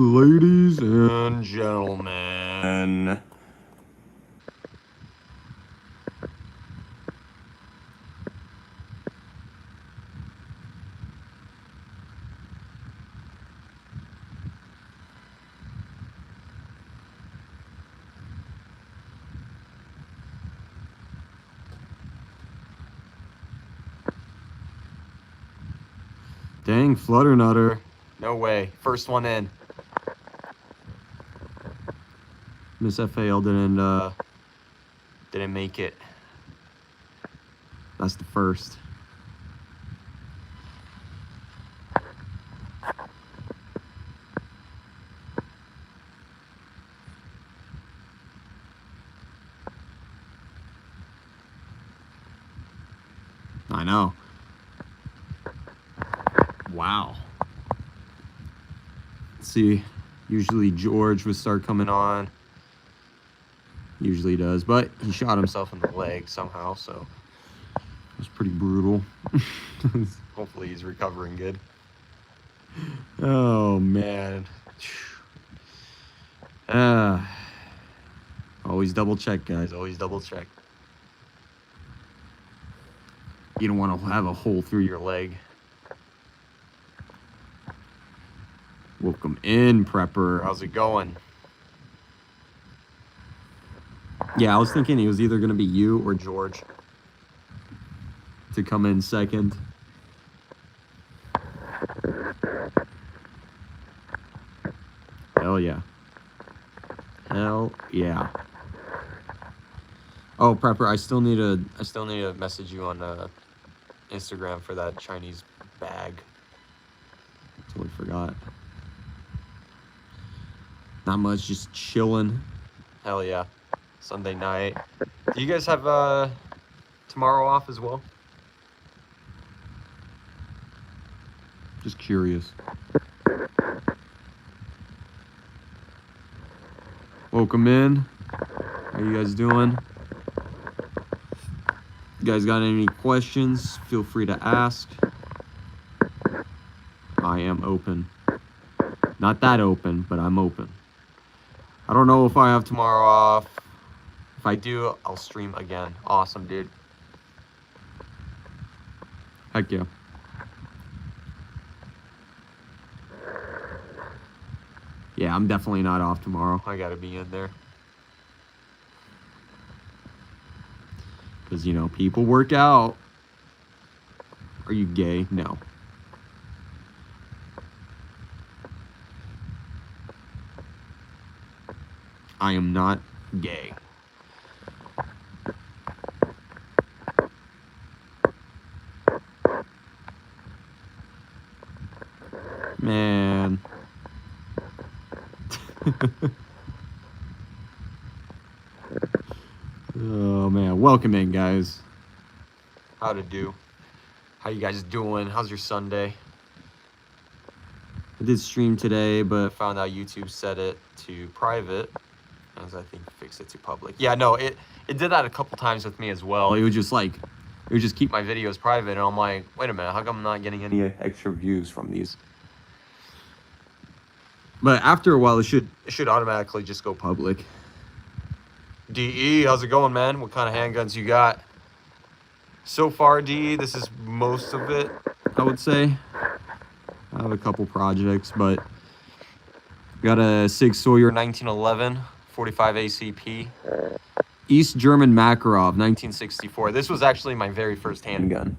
Ladies and gentlemen. Dang, Flutter Nutter. No way. First one in. Miss FAL didn't make it. That's the first. I know. Wow. Let's see. Usually George would start coming on. Usually does, but he shot himself in the leg somehow, so it was pretty brutal. Hopefully he's recovering good. Oh man. Always double check, guys. Always double check. You don't want to have a hole through your leg. Welcome in, Prepper. How's it going? Yeah, I was thinking it was either going to be you or George to come in second. Hell yeah. Hell yeah. Oh, Prepper, I still need to message you on Instagram for that Chinese bag. Totally forgot. Not much, just chilling. Hell yeah. Sunday night. Do you guys have tomorrow off as well? Just curious. Welcome in. How you guys doing? You guys got any questions? Feel free to ask. I am open. Not that open, but I'm open. I don't know if I have tomorrow off. If I do, I'll stream again. Awesome, dude. Heck yeah. Yeah, I'm definitely not off tomorrow. I gotta be in there. Because, you know, people work out. Are you gay? No. I am not gay. Man. Oh man, welcome in, guys. How to do? How you guys doing? How's your Sunday? I did stream today, but found out YouTube set it to private, as I think fixed it to public. Yeah, no, it did that a couple times with me as well. It would just keep my videos private, and I'm like, wait a minute, how come I'm not getting any extra views from these? But after a while, it should automatically just go public. DE, how's it going, man? What kind of handguns you got? So far, DE, this is most of it, I would say. I have a couple projects, but got a Sig Sauer 1911 45 ACP. East German Makarov 1964. This was actually my very first handgun.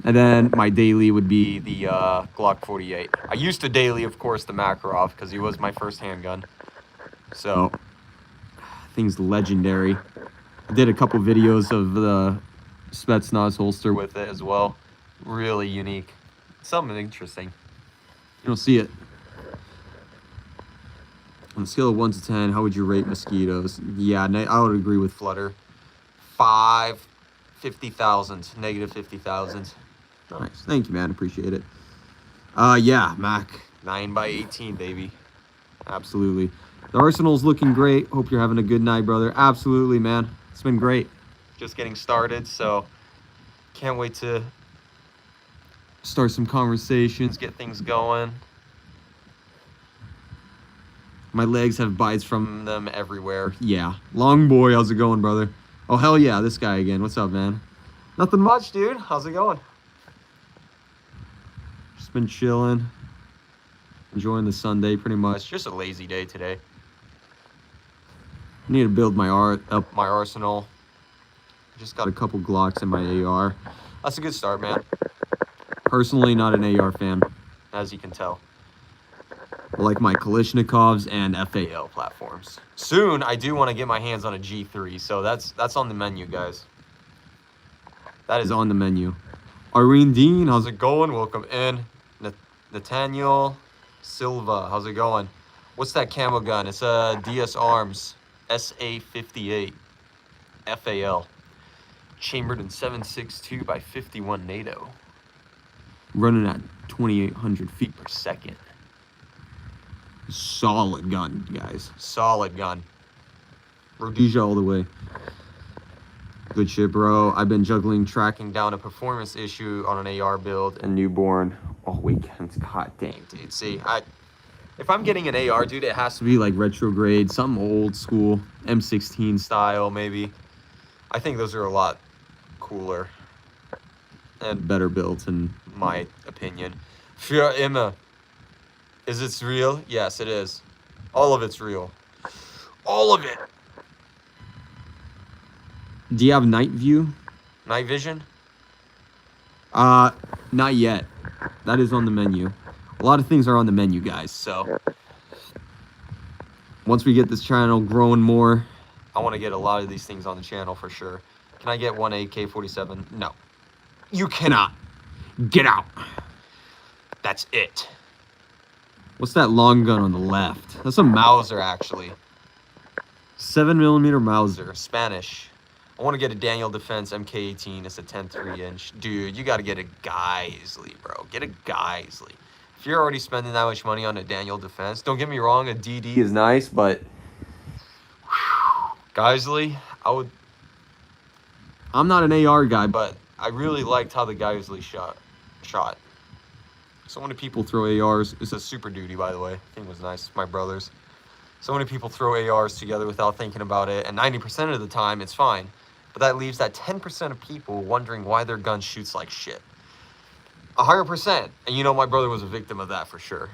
And then my daily would be the Glock 48. I used to daily, of course, the Makarov because he was my first handgun. So, thing's legendary. I did a couple videos of the Spetsnaz holster with it as well. Really unique. Something interesting. You don't see it. On a scale of 1 to 10, how would you rate mosquitoes? Yeah, I would agree with Flutter. 5, 50,000, negative 50,000. Nice. Thank you, man. Appreciate it. Yeah, Mac. 9x18, baby. Absolutely. The arsenal's looking great. Hope you're having a good night, brother. Absolutely, man. It's been great. Just getting started, so can't wait to start some conversations, get things going. My legs have bites from them everywhere. Yeah. Long boy, how's it going, brother? Oh, hell yeah, this guy again. What's up, man? Nothing much, dude. How's it going? Just been chilling. Enjoying the Sunday, pretty much. It's just a lazy day today. I need to build my arsenal. Just got a couple Glocks in my AR. That's a good start, man. Personally, not an AR fan, as you can tell. I like my Kalashnikovs and FAL platforms. Soon, I do want to get my hands on a G3, so that's on the menu, guys. That is on the menu. Irene Dean, how's it going? Welcome in. Nathaniel Silva, how's it going? What's that camo gun? It's a DS Arms SA58 FAL. Chambered in 7.62 by 51 NATO. Running at 2,800 feet per second. Solid gun, guys. Solid gun. Rhodesia all the way. Good shit, bro. I've been tracking down a performance issue on an AR build and newborn all weekend. God dang, dude. See, if I'm getting an AR, dude, it has to be like retrograde, some old school M16 style, maybe. I think those are a lot cooler and better built, in my opinion. Für immer. Is it real? Yes, it is. All of it's real. All of it. Do you have night view? Night vision? Not yet. That is on the menu. A lot of things are on the menu, guys. So once we get this channel growing more, I want to get a lot of these things on the channel for sure. Can I get one AK-47? No. You cannot. Get out. That's it. What's that long gun on the left? That's a Mauser, actually. 7mm Mauser, Spanish. I want to get a Daniel Defense MK18. It's a 10.3-inch. Dude, you got to get a Geisley, bro. Get a Geisley. If you're already spending that much money on a Daniel Defense, don't get me wrong, a DD is nice, but Geisley, I'm not an AR guy, but I really liked how the Geisley shot. So many people throw ARs. It's a Super Duty, by the way. I think it was nice. My brother's. So many people throw ARs together without thinking about it, and 90% of the time, it's fine. But that leaves that 10% of people wondering why their gun shoots like shit. 100%. And you know, my brother was a victim of that for sure.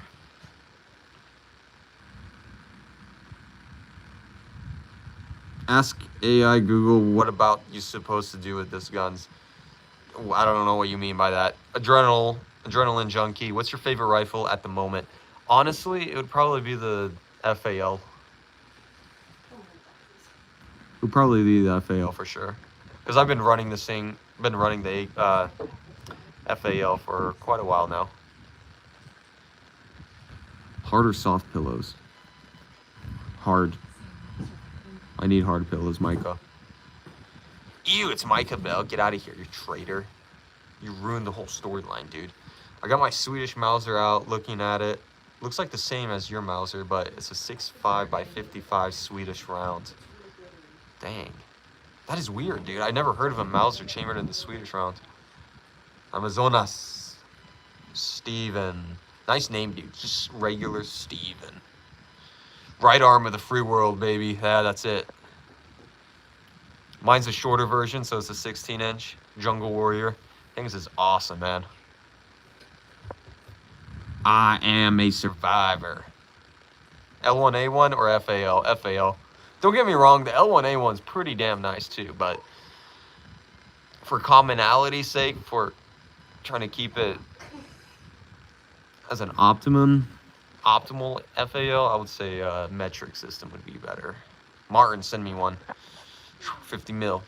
Ask AI Google, what about you supposed to do with this guns? I don't know what you mean by that. Adrenaline junkie. What's your favorite rifle at the moment? Honestly, it would probably be the FAL. It would probably be the FAL for sure. Because I've been running this thing, the FAL for quite a while now. Hard or soft pillows? Hard. I need hard pillows, Micah. Ew, it's Micah Bell. Get out of here, you traitor. You ruined the whole storyline, dude. I got my Swedish Mauser out, looking at it. Looks like the same as your Mauser, but it's a 6.5 by 55 Swedish round. Dang. That is weird, dude. I never heard of a Mauser chambered in the Swedish round. Amazonas. Steven. Nice name, dude. Just regular Steven. Right arm of the free world, baby. Yeah, that's it. Mine's a shorter version, so it's a 16-inch. Jungle Warrior. I think this is awesome, man. I am a survivor. L1A1 or FAL? FAL. Don't get me wrong, the L1A1's pretty damn nice too, but for commonality's sake, for trying to keep it as an optimal FAL, I would say metric system would be better. Martin, send me one. 50 mil.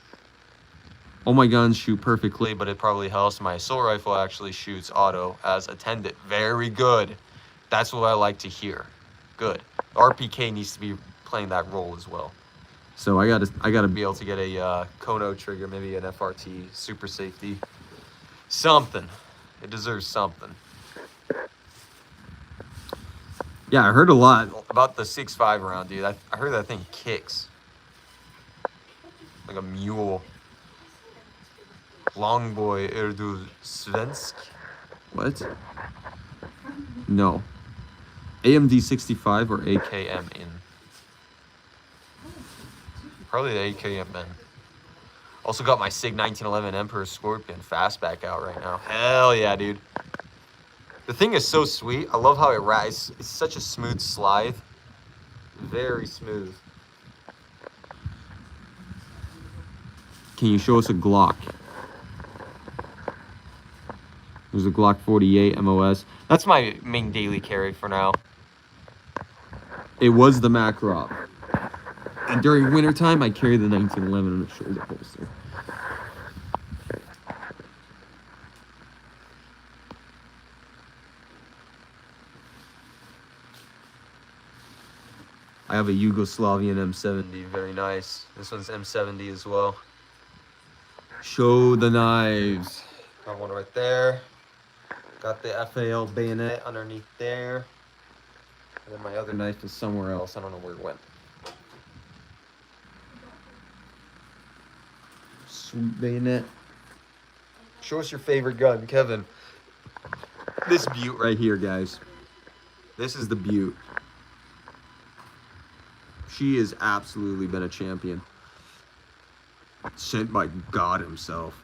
All my guns shoot perfectly, but it probably helps. My assault rifle actually shoots auto as attended. Very good. That's what I like to hear. Good. The RPK needs to be playing that role as well. So I gotta be able to get a Kono trigger, maybe an FRT, super safety, something. It deserves something. Yeah, I heard a lot about the 6.5 round, dude. I heard that thing kicks like a mule. Longboy Erdu Svensk. What? No. AMD 65 or AKM in? Probably the AKM in. Also got my SIG 1911 Emperor Scorpion fastback out right now. Hell yeah, dude. The thing is so sweet. I love how it rides. It's such a smooth slide. Very smooth. Can you show us a Glock? There's a Glock 48 MOS. That's my main daily carry for now. It was the Makarov. And during wintertime, I carry the 1911 on the shoulder holster. I have a Yugoslavian M70, very nice. This one's M70 as well. Show the knives. Got one right there. Got the FAL bayonet underneath there. And then my other knife is somewhere else. I don't know where it went. Sweet bayonet. Show us your favorite gun, Kevin. This Butte right here, guys. This is the Butte. She has absolutely been a champion. Sent by God himself.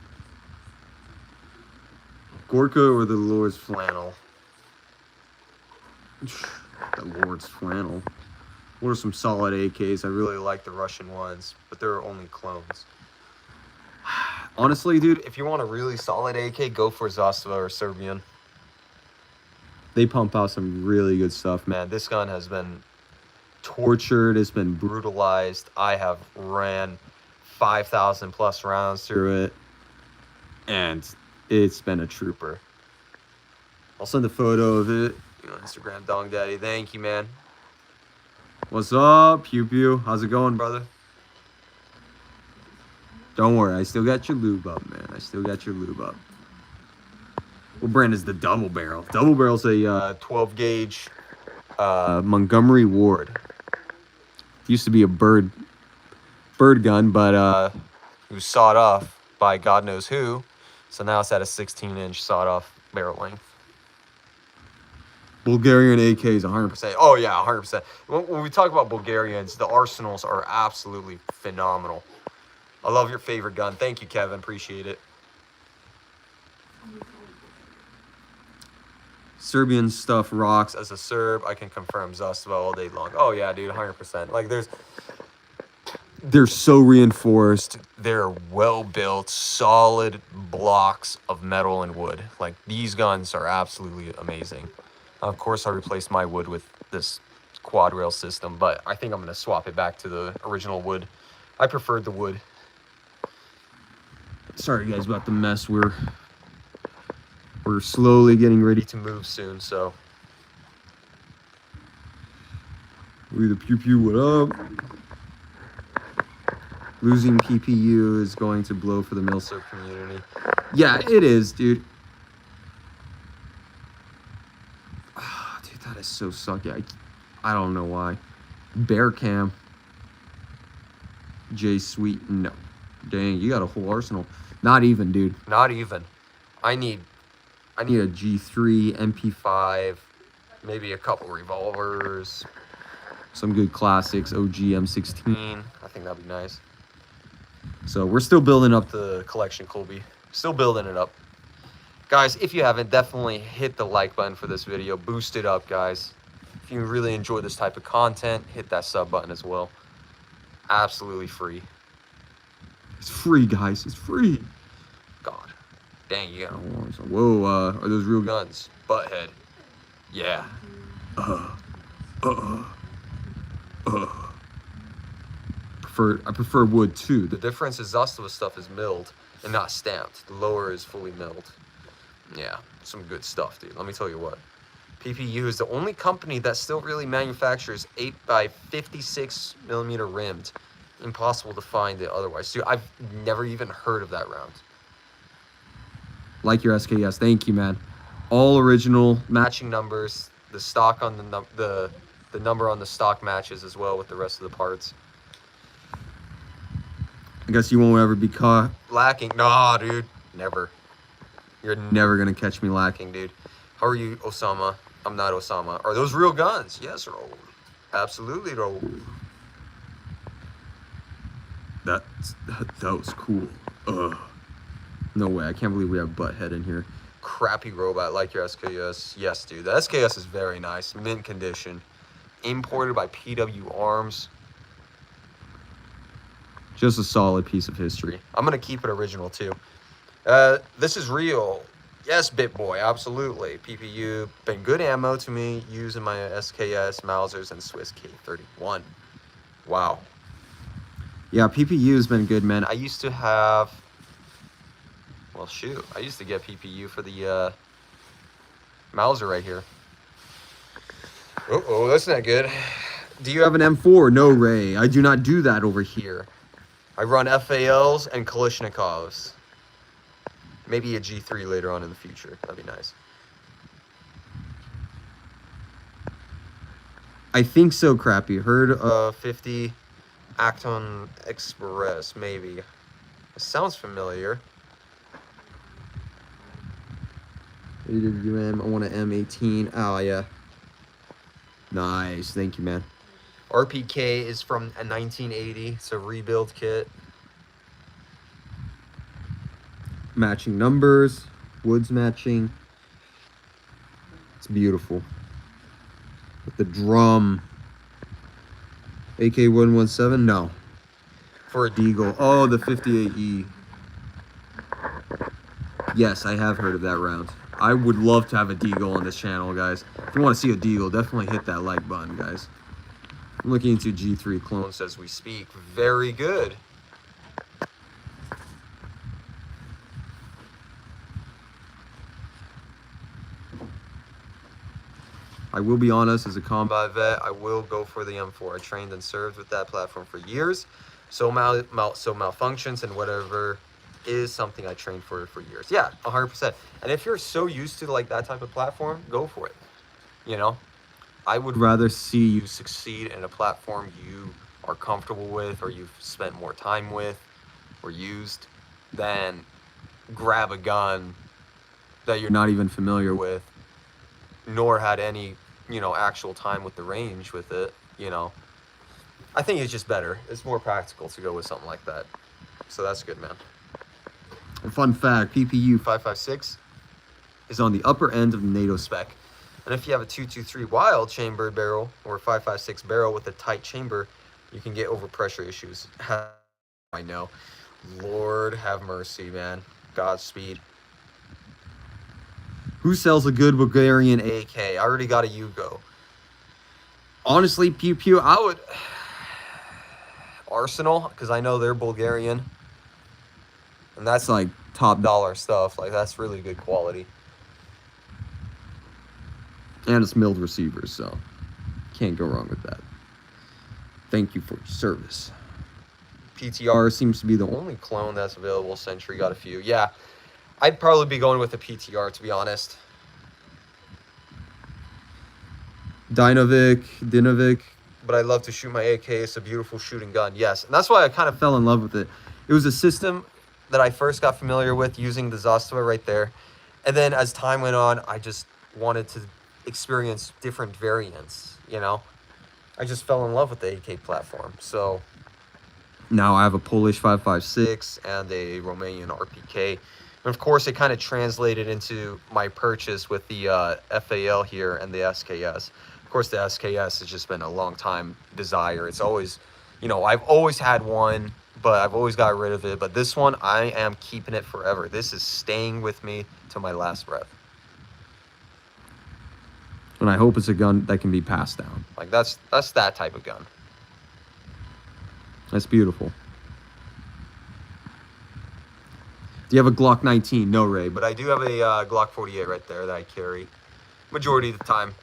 Gorka or the Lord's Flannel? The Lord's Flannel. What are some solid AKs? I really like the Russian ones, but they're only clones. Honestly, dude, if you want a really solid AK, go for Zastava or Serbian. They pump out some really good stuff, man. This gun has been tortured. It's been brutalized. I have ran 5,000 plus rounds through it, and it's been a trooper. I'll send a photo of it on Instagram, Dong Daddy. Thank you, man. What's up, Pew Pew? How's it going, brother? Don't worry, I still got your lube up, man. I still got your lube up. What brand is the double barrel? Double barrel's a 12 gauge Montgomery Ward. Used to be a bird gun, but it was sawed off by God knows who. So now it's at a 16-inch sawed off barrel length. Bulgarian AK is 100%. Oh yeah, 100%. When we talk about Bulgarians, the arsenals are absolutely phenomenal. I love your favorite gun. Thank you, Kevin. Appreciate it. Serbian stuff rocks. As a Serb, I can confirm Zastava all day long. Oh yeah, dude, 100%. Like they're so reinforced. They're well built, solid blocks of metal and wood. Like these guns are absolutely amazing. Of course, I replaced my wood with this quad rail system, but I think I'm gonna swap it back to the original wood. I preferred the wood. Sorry guys about the mess. We're slowly getting ready to move soon, so. We the Pew Pew, what up? Losing PPU is going to blow for the Milsurp community. Yeah, it is, dude. Oh, dude, that is so sucky. I don't know why. Bear Cam. J Sweet, no. Dang, you got a whole arsenal. Not even, dude. Not even. I need a G3, MP5, maybe a couple revolvers, some good classics, OG M16. I think that'd be nice. So we're still building up the collection, Colby. Still building it up. Guys, if you haven't, definitely hit the like button for this video. Boost it up, guys. If you really enjoy this type of content, hit that sub button as well. Absolutely free. It's free, guys. It's free. God. Dang, you got whoa, are those real guns? Butthead. Yeah. I prefer wood too. The difference is Zastava stuff is milled and not stamped. The lower is fully milled. Yeah, some good stuff, dude. Let me tell you what. PPU is the only company that still really manufactures 8x56mm rimmed. Impossible to find it otherwise. Dude, I've never even heard of that round. Like your SKS, thank you, man. All original, matching numbers. The stock on the number on the stock matches as well with the rest of the parts. I guess you won't ever be caught lacking. Nah, dude, never. You're never gonna catch me lacking, dude. How are you, Osama? I'm not Osama. Are those real guns? Yes, Raul. Absolutely, Raul. That was cool. Ugh. No way. I can't believe we have Butthead in here. Crappy robot like your SKS. Yes, dude. The SKS is very nice. Mint condition. Imported by PW Arms. Just a solid piece of history. I'm going to keep it original, too. This is real. Yes, BitBoy. Absolutely. PPU. Been good ammo to me using my SKS, Mausers, and Swiss K31. Wow. Yeah, PPU has been good, man. I used to have... Well, shoot. I used to get PPU for the Mauser right here. Uh-oh, that's not good. Do you have an M4? No, Ray. I do not do that over here. I run FALs and Kalashnikovs. Maybe a G3 later on in the future. That'd be nice. I think so, Crappy. Heard 50 Acton Express, maybe. It sounds familiar. AWM, I want an M18. Oh, yeah. Nice. Thank you, man. RPK is from a 1980. It's a rebuild kit. Matching numbers. Woods matching. It's beautiful. With the drum. AK-117? No. For a Deagle. Oh, the 58E. Yes, I have heard of that round. I would love to have a Deagle on this channel, guys. If you want to see a Deagle, definitely hit that like button, guys. I'm looking into G3 clones as we speak. Very good. I will be honest, as a combat vet, I will go for the M4. I trained and served with that platform for years. So malfunctions and whatever is something I trained for years. Yeah, 100%. And if you're so used to like that type of platform, go for it. You know, I would rather see you succeed in a platform you are comfortable with or you've spent more time with or used than grab a gun that you're not even familiar with, nor had any, you know, actual time with the range with it, you know. I think it's just better. It's more practical to go with something like that. So that's good, man. And fun fact, PPU 556 is on the upper end of the NATO spec. And if you have a 223 Wild chamber barrel or a 556 barrel with a tight chamber, you can get overpressure issues. I know. Lord have mercy, man. Godspeed. Who sells a good Bulgarian AK? I already got a Yugo. Honestly, Pew Pew, I would... Arsenal, because I know they're Bulgarian. And that's like top dollar stuff. Like, that's really good quality. And it's milled receivers, so can't go wrong with that. Thank you for your service. PTR seems to be the only clone that's available. Sentry got a few. Yeah, I'd probably be going with the PTR, to be honest. Dinovic. But I love to shoot my AK. It's a beautiful shooting gun. Yes, and that's why I kind of fell in love with it. It was a system that I first got familiar with using the Zastava right there. And then as time went on, I just wanted to experience different variants, you know? I just fell in love with the AK platform. So now I have a Polish 556 and a Romanian RPK. And of course, it kind of translated into my purchase with the FAL here and the SKS. Of course, the SKS has just been a long time desire. It's always, you know, I've always had one, but I've always got rid of it. But this one, I am keeping it forever. This is staying with me to my last breath. And I hope it's a gun that can be passed down. Like, that's that type of gun. That's beautiful. Do you have a Glock 19? No, Ray, but I do have a Glock 48 right there that I carry majority of the time.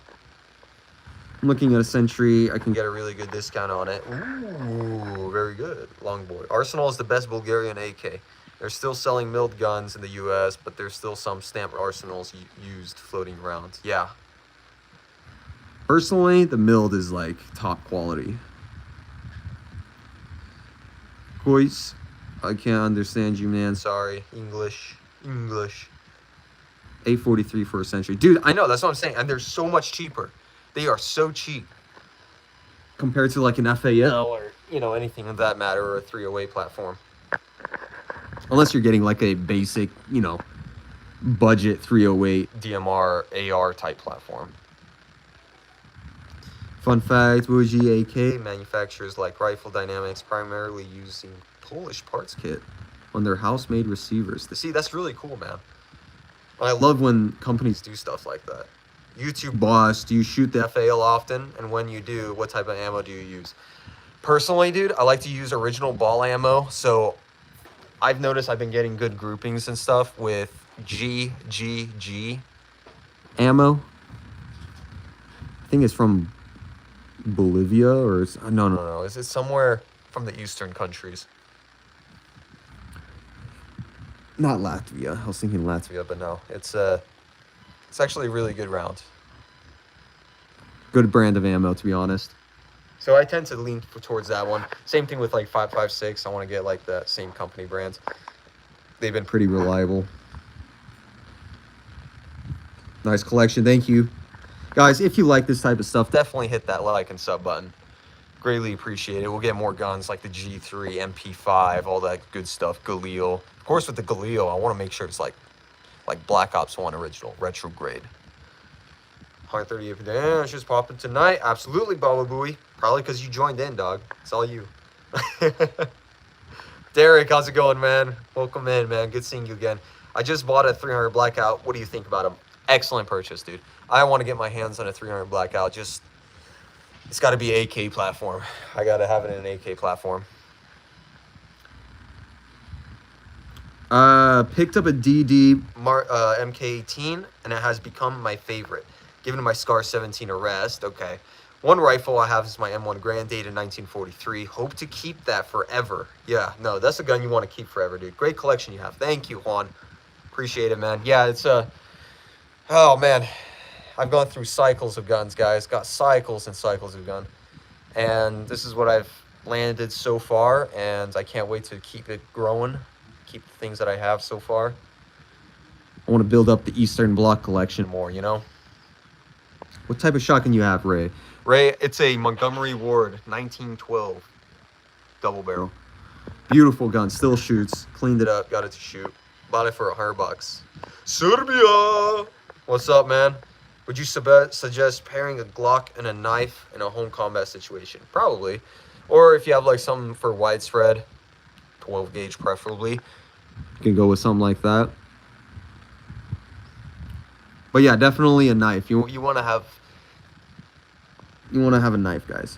I'm looking at a Sentry. I can get a really good discount on it. Ooh, very good. Long boy. Arsenal is the best Bulgarian AK. They're still selling milled guns in the US, but there's still some stamped Arsenals used floating around. Yeah. Personally, the milled is like top quality. Boys, I can't understand you, man. Sorry. English. 843 for a Century. Dude, I know, that's what I'm saying. And they're so much cheaper. They are so cheap compared to like an FAL or, you know, anything of that matter, or a 308 platform. Unless you're getting like a basic, you know, budget 308 DMR AR type platform. Fun fact, Bougie AK manufactures like Rifle Dynamics primarily using Polish parts kit on their house-made receivers. See, that's really cool, man. I love when companies do stuff like that. YouTube boss, do you shoot the FAL often? And when you do, what type of ammo do you use? Personally, dude, I like to use original ball ammo. So I've noticed I've been getting good groupings and stuff with GGG ammo. I think it's from Bolivia or no. Is it somewhere from the eastern countries? Not Latvia. I was thinking Latvia, but no. It's actually a really good round. Good brand of ammo, to be honest. So I tend to lean towards that one. Same thing with like 5.56. I want to get like the same company brands. They've been pretty reliable. Nice collection. Thank you. Guys, if you like this type of stuff, definitely hit that like and sub button. Greatly appreciate it. We'll get more guns like the G3, MP5, all that good stuff. Galil. Of course, with the Galil, I want to make sure it's like Black Ops 1 original, retrograde. 138 per day. It's just popping tonight. Absolutely, Baba Booey. Probably because you joined in, dog. It's all you. Derek, how's it going, man? Welcome in, man. Good seeing you again. I just bought a 300 Blackout. What do you think about them? Excellent purchase, dude. I want to get my hands on a 300 Blackout. Just, it's got to be AK platform. I got to have it in an AK platform. Picked up a DD MK18, and it has become my favorite. Given my Scar 17 arrest, okay. One rifle I have is my M1 Grand, dated 1943. Hope to keep that forever. Yeah, no, that's a gun you want to keep forever, dude. Great collection you have. Thank you, Juan. Appreciate it, man. Yeah, it's oh, man. I've gone through cycles of guns, guys. Got cycles and cycles of gun. And this is what I've landed so far, and I can't wait to keep it growing. Keep the things that I have so far. I want to build up the Eastern Bloc collection more, you know? What type of shotgun you have, Ray? Ray, it's a Montgomery Ward 1912 double barrel. Beautiful gun, still shoots. Cleaned it up, got it to shoot. Bought it for $100. Serbia! What's up, man? Would you suggest pairing a Glock and a knife in a home combat situation? Probably. Or if you have like something for widespread, 12 gauge preferably, you can go with something like that. But yeah, definitely a knife. You want to have a knife, guys.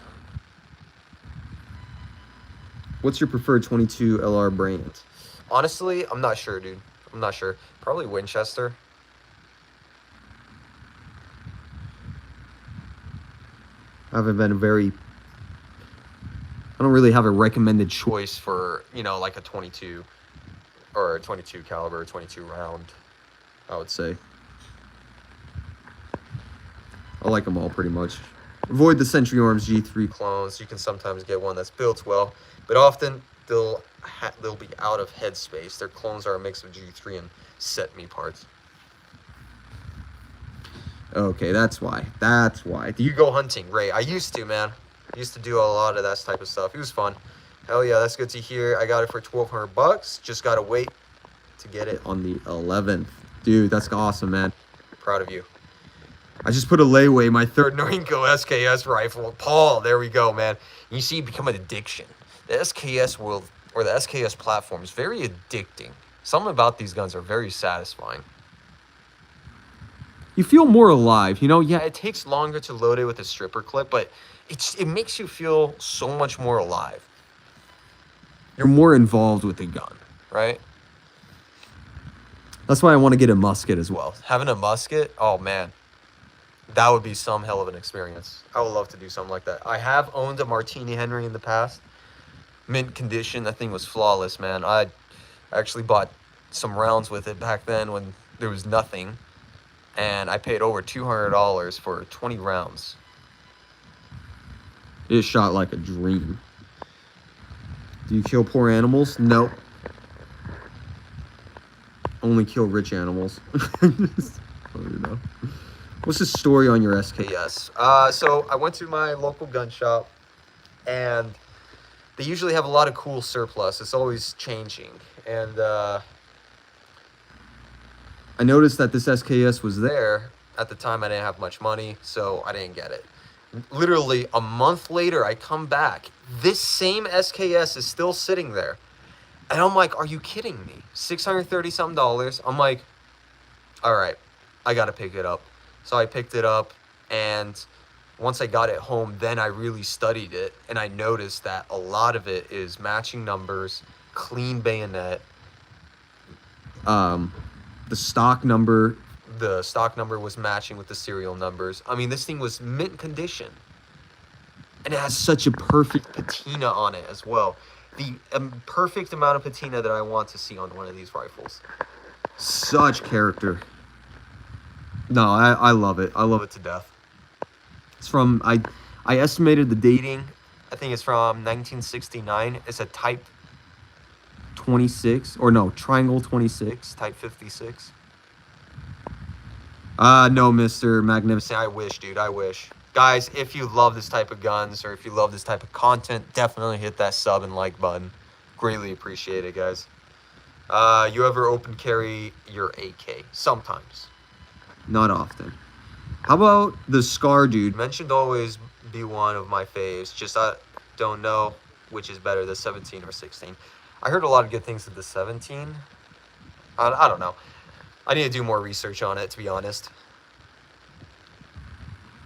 What's your preferred 22 LR brand? Honestly, I'm not sure, dude. I'm not sure. Probably Winchester. I don't really have a recommended choice for, you know, like a 22 or a 22 caliber, 22 round, I would say. I like them all pretty much. Avoid the Century Arms G3 clones. You can sometimes get one that's built well, but often they'll be out of headspace. Their clones are a mix of G3 and set me parts. Okay, that's why. That's why. Do you go hunting, Ray? I used to, man. I used to do a lot of that type of stuff. It was fun. Hell yeah, that's good to hear. I got it for $1,200. Just gotta wait to get it on the 11th. Dude, that's awesome, man. Proud of you. I just put a layaway my third Norinco SKS rifle. Paul, there we go, man. You see it become an addiction. The SKS world, or the SKS platform, is very addicting. Something about these guns are very satisfying. You feel more alive, you know? Yeah, it takes longer to load it with a stripper clip, but it makes you feel so much more alive. You're more involved with the gun, right? That's why I want to get a musket as well. Having a musket, oh man, that would be some hell of an experience. I would love to do something like that. I have owned a Martini Henry in the past. Mint condition, that thing was flawless, man. I actually bought some rounds with it back then when there was nothing. And I paid over $200 for 20 rounds. It shot like a dream. Do you kill poor animals? Nope. only kill rich animals. You know. What's the story on your SKS? So I went to my local gun shop, and they usually have a lot of cool surplus. It's always changing. And I noticed that this SKS was there. At the time, I didn't have much money, so I didn't get it. Literally a month later, I come back. This same SKS is still sitting there. And I'm like, are you kidding me? $630-something. I'm like, all right, I got to pick it up. So I picked it up, and once I got it home, then I really studied it, and I noticed that a lot of it is matching numbers, clean bayonet. The stock number was matching with the serial numbers. I mean, this thing was mint condition, and it has such a perfect patina on it as well. The perfect amount of patina that I want to see on one of these rifles. Such character. No, I love it. I love it to death. It's from, I estimated the dating. I think it's from 1969. It's a Type 26, or no, Triangle 26, Type 56. No, Mr. Magnificent. I wish, dude, I wish. Guys, if you love this type of guns, or if you love this type of content, definitely hit that sub and like button. Greatly appreciate it, guys. You ever open carry your AK? Sometimes. Not often. How about the Scar, dude? Mentioned always be one of my faves. Just I don't know which is better, the 17 or 16. I heard a lot of good things of the 17. I don't know. I need to do more research on it, to be honest.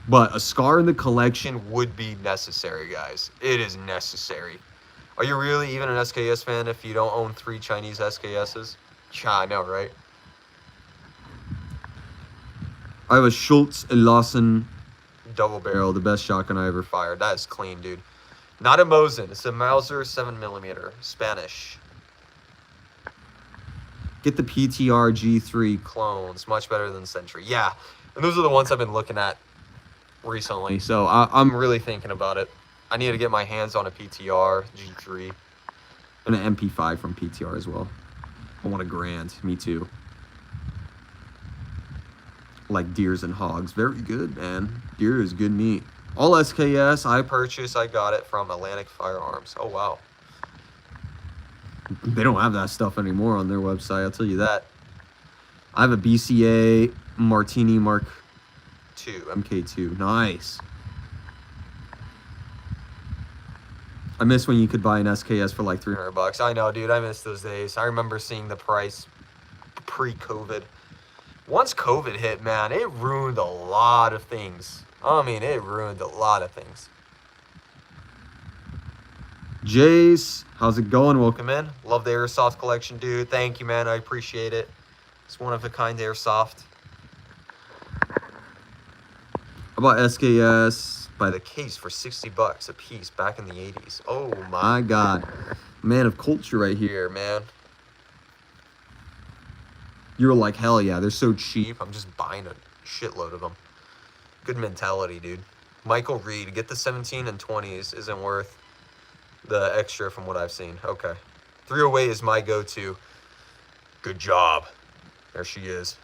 But a Scar in the collection would be necessary, guys. It is necessary. Are you really even an SKS fan if you don't own 3 Chinese SKSs? Yeah, I know, right? I have a Schultz and Lawson double barrel, the best shotgun I ever fired. That is clean, dude. Not a Mosin. It's a Mauser 7mm, Spanish. Get the PTR G3 clones, much better than Sentry. Yeah, and those are the ones I've been looking at recently, so I'm really thinking about it. I need to get my hands on a PTR G3 and an MP5 from PTR as well. I want a Grand. Me too. Like deers and hogs. Very good, man. Deer is good meat. All SKS I purchased, I got it from Atlantic Firearms. Oh, wow. They don't have that stuff anymore on their website, I'll tell you that. I have a BCA Martini Mark II, MK2. Nice. I miss when you could buy an SKS for like $300. I know, dude. I miss those days. I remember seeing the price pre-COVID. Once COVID hit, man, it ruined a lot of things. I mean, it ruined a lot of things. Jace, how's it going? Welcome in. Love the Airsoft collection, dude. Thank you, man. I appreciate it. It's one of a kind Airsoft. How about SKS by the case for $60 a piece back in the 80s? Oh my God. Man of culture right here, man. You're like, hell yeah, they're so cheap. I'm just buying a shitload of them. Good mentality, dude. Michael Reed, get the 17 and 20s. Isn't worth the extra from what I've seen. Okay. 308 is my go-to. Good job. There she is.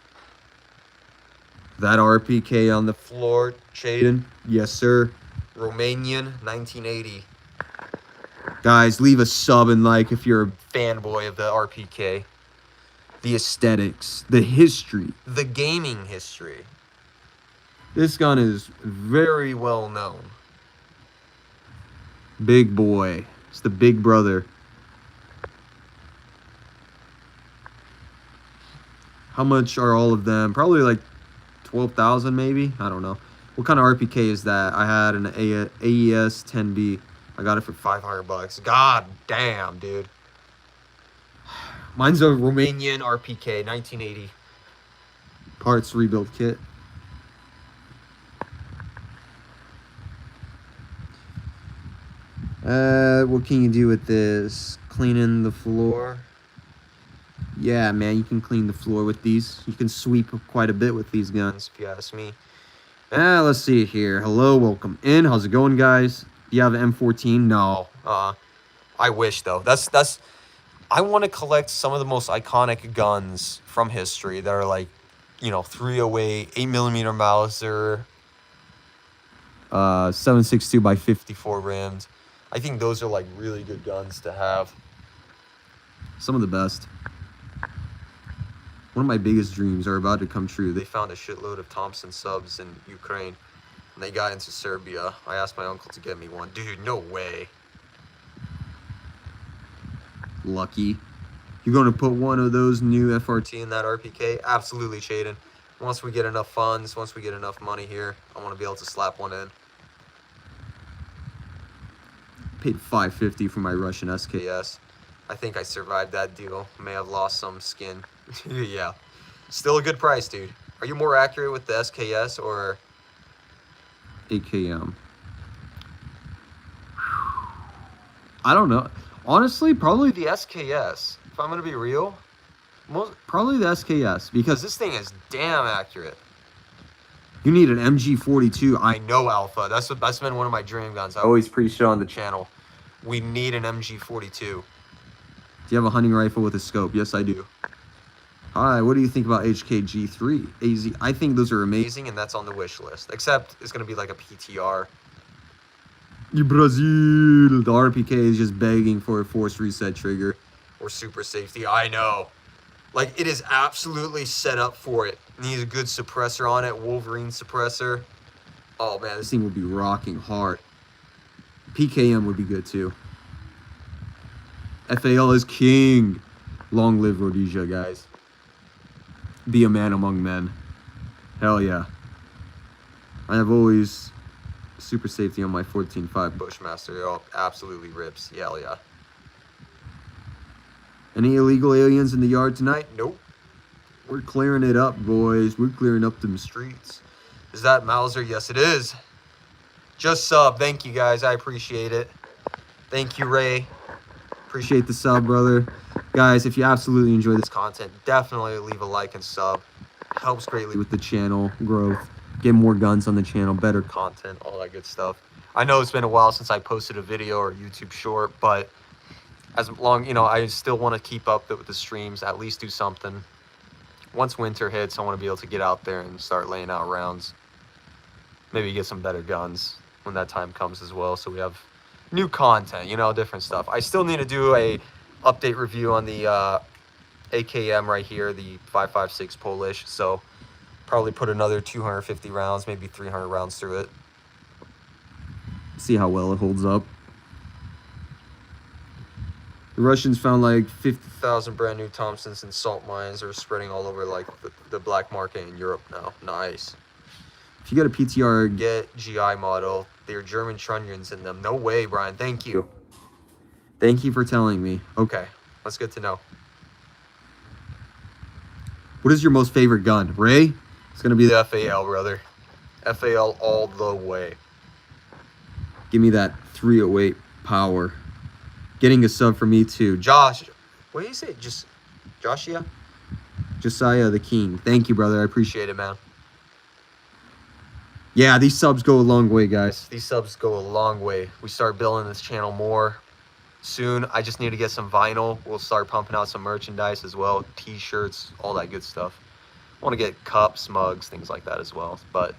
That RPK on the floor, Chaden. Yes, sir. Romanian, 1980. Guys, leave a sub and like if you're a fanboy of the RPK. The aesthetics, the history, the gaming history. This gun is very well known. Big boy. It's the big brother. How much are all of them? Probably like 12,000 maybe. I don't know. What kind of RPK is that? I had an AES 10B. I got it for $500. God damn, dude. Mine's a Romanian RPK, 1980. Parts rebuild kit. What can you do with this? Cleaning the floor. Yeah, man, you can clean the floor with these. You can sweep quite a bit with these guns, if you ask me. Let's see here. Hello, welcome in. How's it going, guys? Do you have an M14? No. I wish, though. That's I want to collect some of the most iconic guns from history that are like, you know, 308, 8mm Mauser, 7.62 by 54 rims. I think those are like really good guns to have. Some of the best. One of my biggest dreams are about to come true. They found a shitload of Thompson subs in Ukraine, and they got into Serbia. I asked my uncle to get me one. Dude, no way. Lucky. You're going to put one of those new FRT in that RPK? Absolutely, Chaden. Once we get enough funds, once we get enough money here, I want to be able to slap one in. Paid $550 for my Russian SKS. I think I survived that deal. May have lost some skin. Yeah. Still a good price, dude. Are you more accurate with the SKS or AKM? I don't know. Honestly, probably the SKS. If I'm going to be real, probably the SKS, because this thing is damn accurate. You need an MG42. I know, Alpha. That's been one of my dream guns. I always preach it on the channel. We need an MG42. Do you have a hunting rifle with a scope? Yes, I do. Hi, what do you think about HKG3? AZ? I think those are amazing, and that's on the wish list. Except it's going to be like a PTR. Brazil. The RPK is just begging for a force reset trigger or super safety. I know. Like, it is absolutely set up for it. Needs a good suppressor on it. Wolverine suppressor. Oh, man, this thing would be rocking hard. PKM would be good, too. FAL is king. Long live Rhodesia, guys. Be a man among men. Hell yeah. I have always super safety on my 14.5 Bushmaster. It absolutely rips. Hell yeah. Any illegal aliens in the yard tonight? Nope. We're clearing it up, boys. We're clearing up them streets. Is that Mauser? Yes, it is. Just sub. Thank you, guys. I appreciate it. Thank you, Ray. Appreciate the sub, brother. Guys, if you absolutely enjoy this content, definitely leave a like and sub. Helps greatly with the channel growth. Get more guns on the channel, better content, all that good stuff. I know it's been a while since I posted a video or a YouTube short, but as long, you know, I still want to keep up with the streams, at least do something. Once winter hits, I want to be able to get out there and start laying out rounds. Maybe get some better guns when that time comes as well, so we have new content, you know, different stuff. I still need to do a update review on the AKM right here, the 5.56 Polish, so probably put another 250 rounds, maybe 300 rounds through it. See how well it holds up. The Russians found like 50,000 brand new Thompsons in salt mines. They're spreading all over like the black market in Europe now. Nice. If you get a PTR, get GI model. They're German trunnions in them. No way, Brian. Thank you. Thank you for telling me. Okay, that's good to know. What is your most favorite gun? Ray? It's going to be the FAL, brother. FAL all the way. Give me that 308 power. Getting a sub for me too. Josh. What do you say? Just Joshia? Josiah the King. Thank you, brother. I appreciate it, man. Yeah, these subs go a long way, guys. These subs go a long way. We start building this channel more soon. I just need to get some vinyl. We'll start pumping out some merchandise as well. T-shirts, all that good stuff. I want to get cups, mugs, things like that as well. But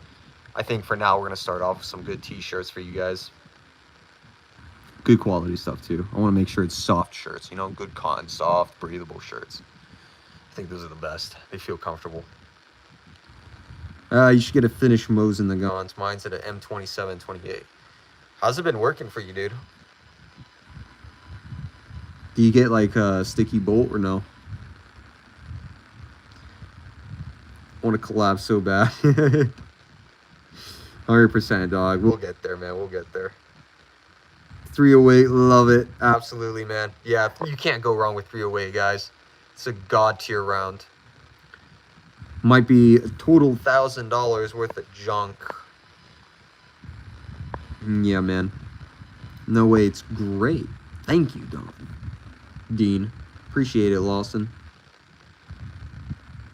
I think for now, we're going to start off with some good T-shirts for you guys. Good quality stuff, too. I want to make sure it's soft shirts, you know, good cotton, soft, breathable shirts. I think those are the best. They feel comfortable. You should get a finished Mosin the guns. Mine's at an M2728. How's it been working for you, dude? Do you get like a sticky bolt or no? I want to collab so bad. 100% dog. We'll get there, man. We'll get there. 308, love it. Absolutely, man. Yeah, you can't go wrong with 308, guys. It's a god tier round. Might be a total $1,000 worth of junk. Yeah, man. No way, it's great. Thank you, Dean. Appreciate it, Lawson.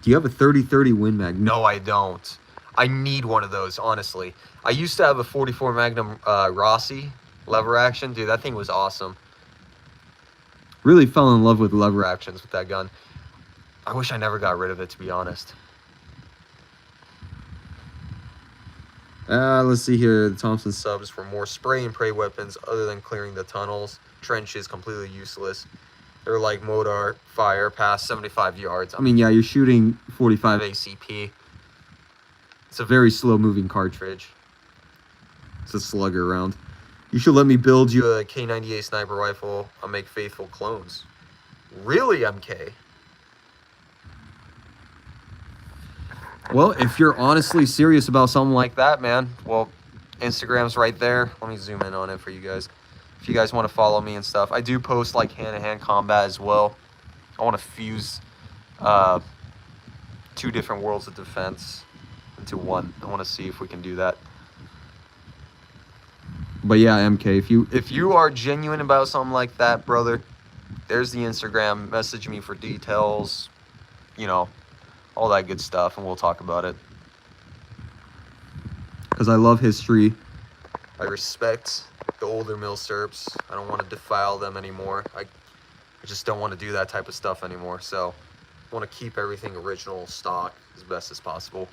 Do you have a 30-30 Win Mag? No, I don't. I need one of those, honestly. I used to have a 44 Magnum Rossi lever action. Dude, that thing was awesome. Really fell in love with lever actions with that gun. I wish I never got rid of it, to be honest. Let's see here. The Thompson subs for more spray and pray weapons other than clearing the tunnels. Trenches, completely useless. They're like mortar fire past 75 yards. I mean, yeah, you're shooting 45 ACP. It's a very slow-moving cartridge. It's a slugger round. You should let me build you a K98 sniper rifle. I'll make faithful clones. Really, MK? Well, if you're honestly serious about something like that, man, well, Instagram's right there. Let me zoom in on it for you guys. If you guys want to follow me and stuff, I do post like hand-to-hand combat as well. I want to fuse 2 different worlds of defense into one. I want to see if we can do that. But yeah, MK, if you are genuine about something like that, brother, there's the Instagram. Message me for details, you know, all that good stuff, and we'll talk about it. Because I love history. I respect the older milsurps. I don't want to defile them anymore. I just don't want to do that type of stuff anymore. So I want to keep everything original stock as best as possible.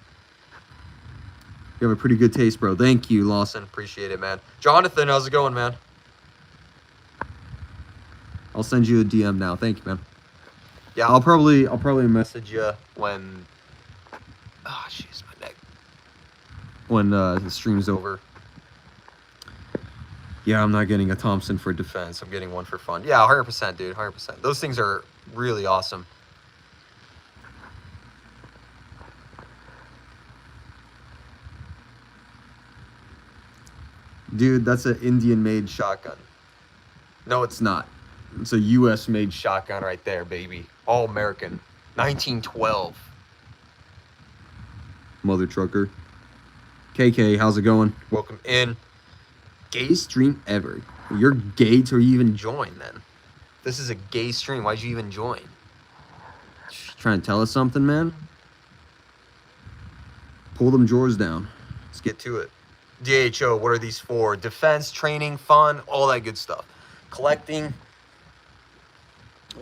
You have a pretty good taste, bro. Thank you, Lawson. Appreciate it, man. Jonathan, how's it going, man? I'll send you a DM now. Thank you, man. Yeah, I'll probably message you when... Ah, oh, jeez, my neck. When the stream's over. Yeah, I'm not getting a Thompson for defense. I'm getting one for fun. Yeah, 100%, dude. 100%. Those things are really awesome. Dude, that's an Indian-made shotgun. No, it's not. It's a U.S.-made shotgun right there, baby. All American. 1912. Mother trucker. KK, how's it going? Welcome in. Gayest stream ever. You're gay to even join, then. This is a gay stream. Why'd you even join? Trying to tell us something, man? Pull them drawers down. Let's get to it. DHO, what are these for? Defense, training, fun, all that good stuff. Collecting.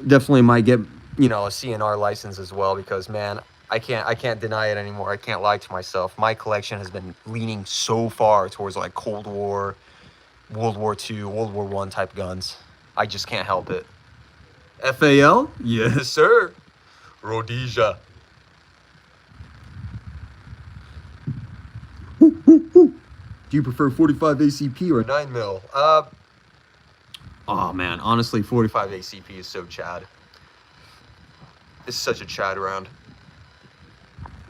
Definitely might get, you know, a CNR license as well because, man, I can't deny it anymore. I can't lie to myself. My collection has been leaning so far towards like Cold War, World War II, World War I type guns. I just can't help it. FAL? Yes, sir. Rhodesia. Do you prefer 45 ACP or 9mm? Oh man, honestly, 45 ACP is so Chad. It's such a Chad round.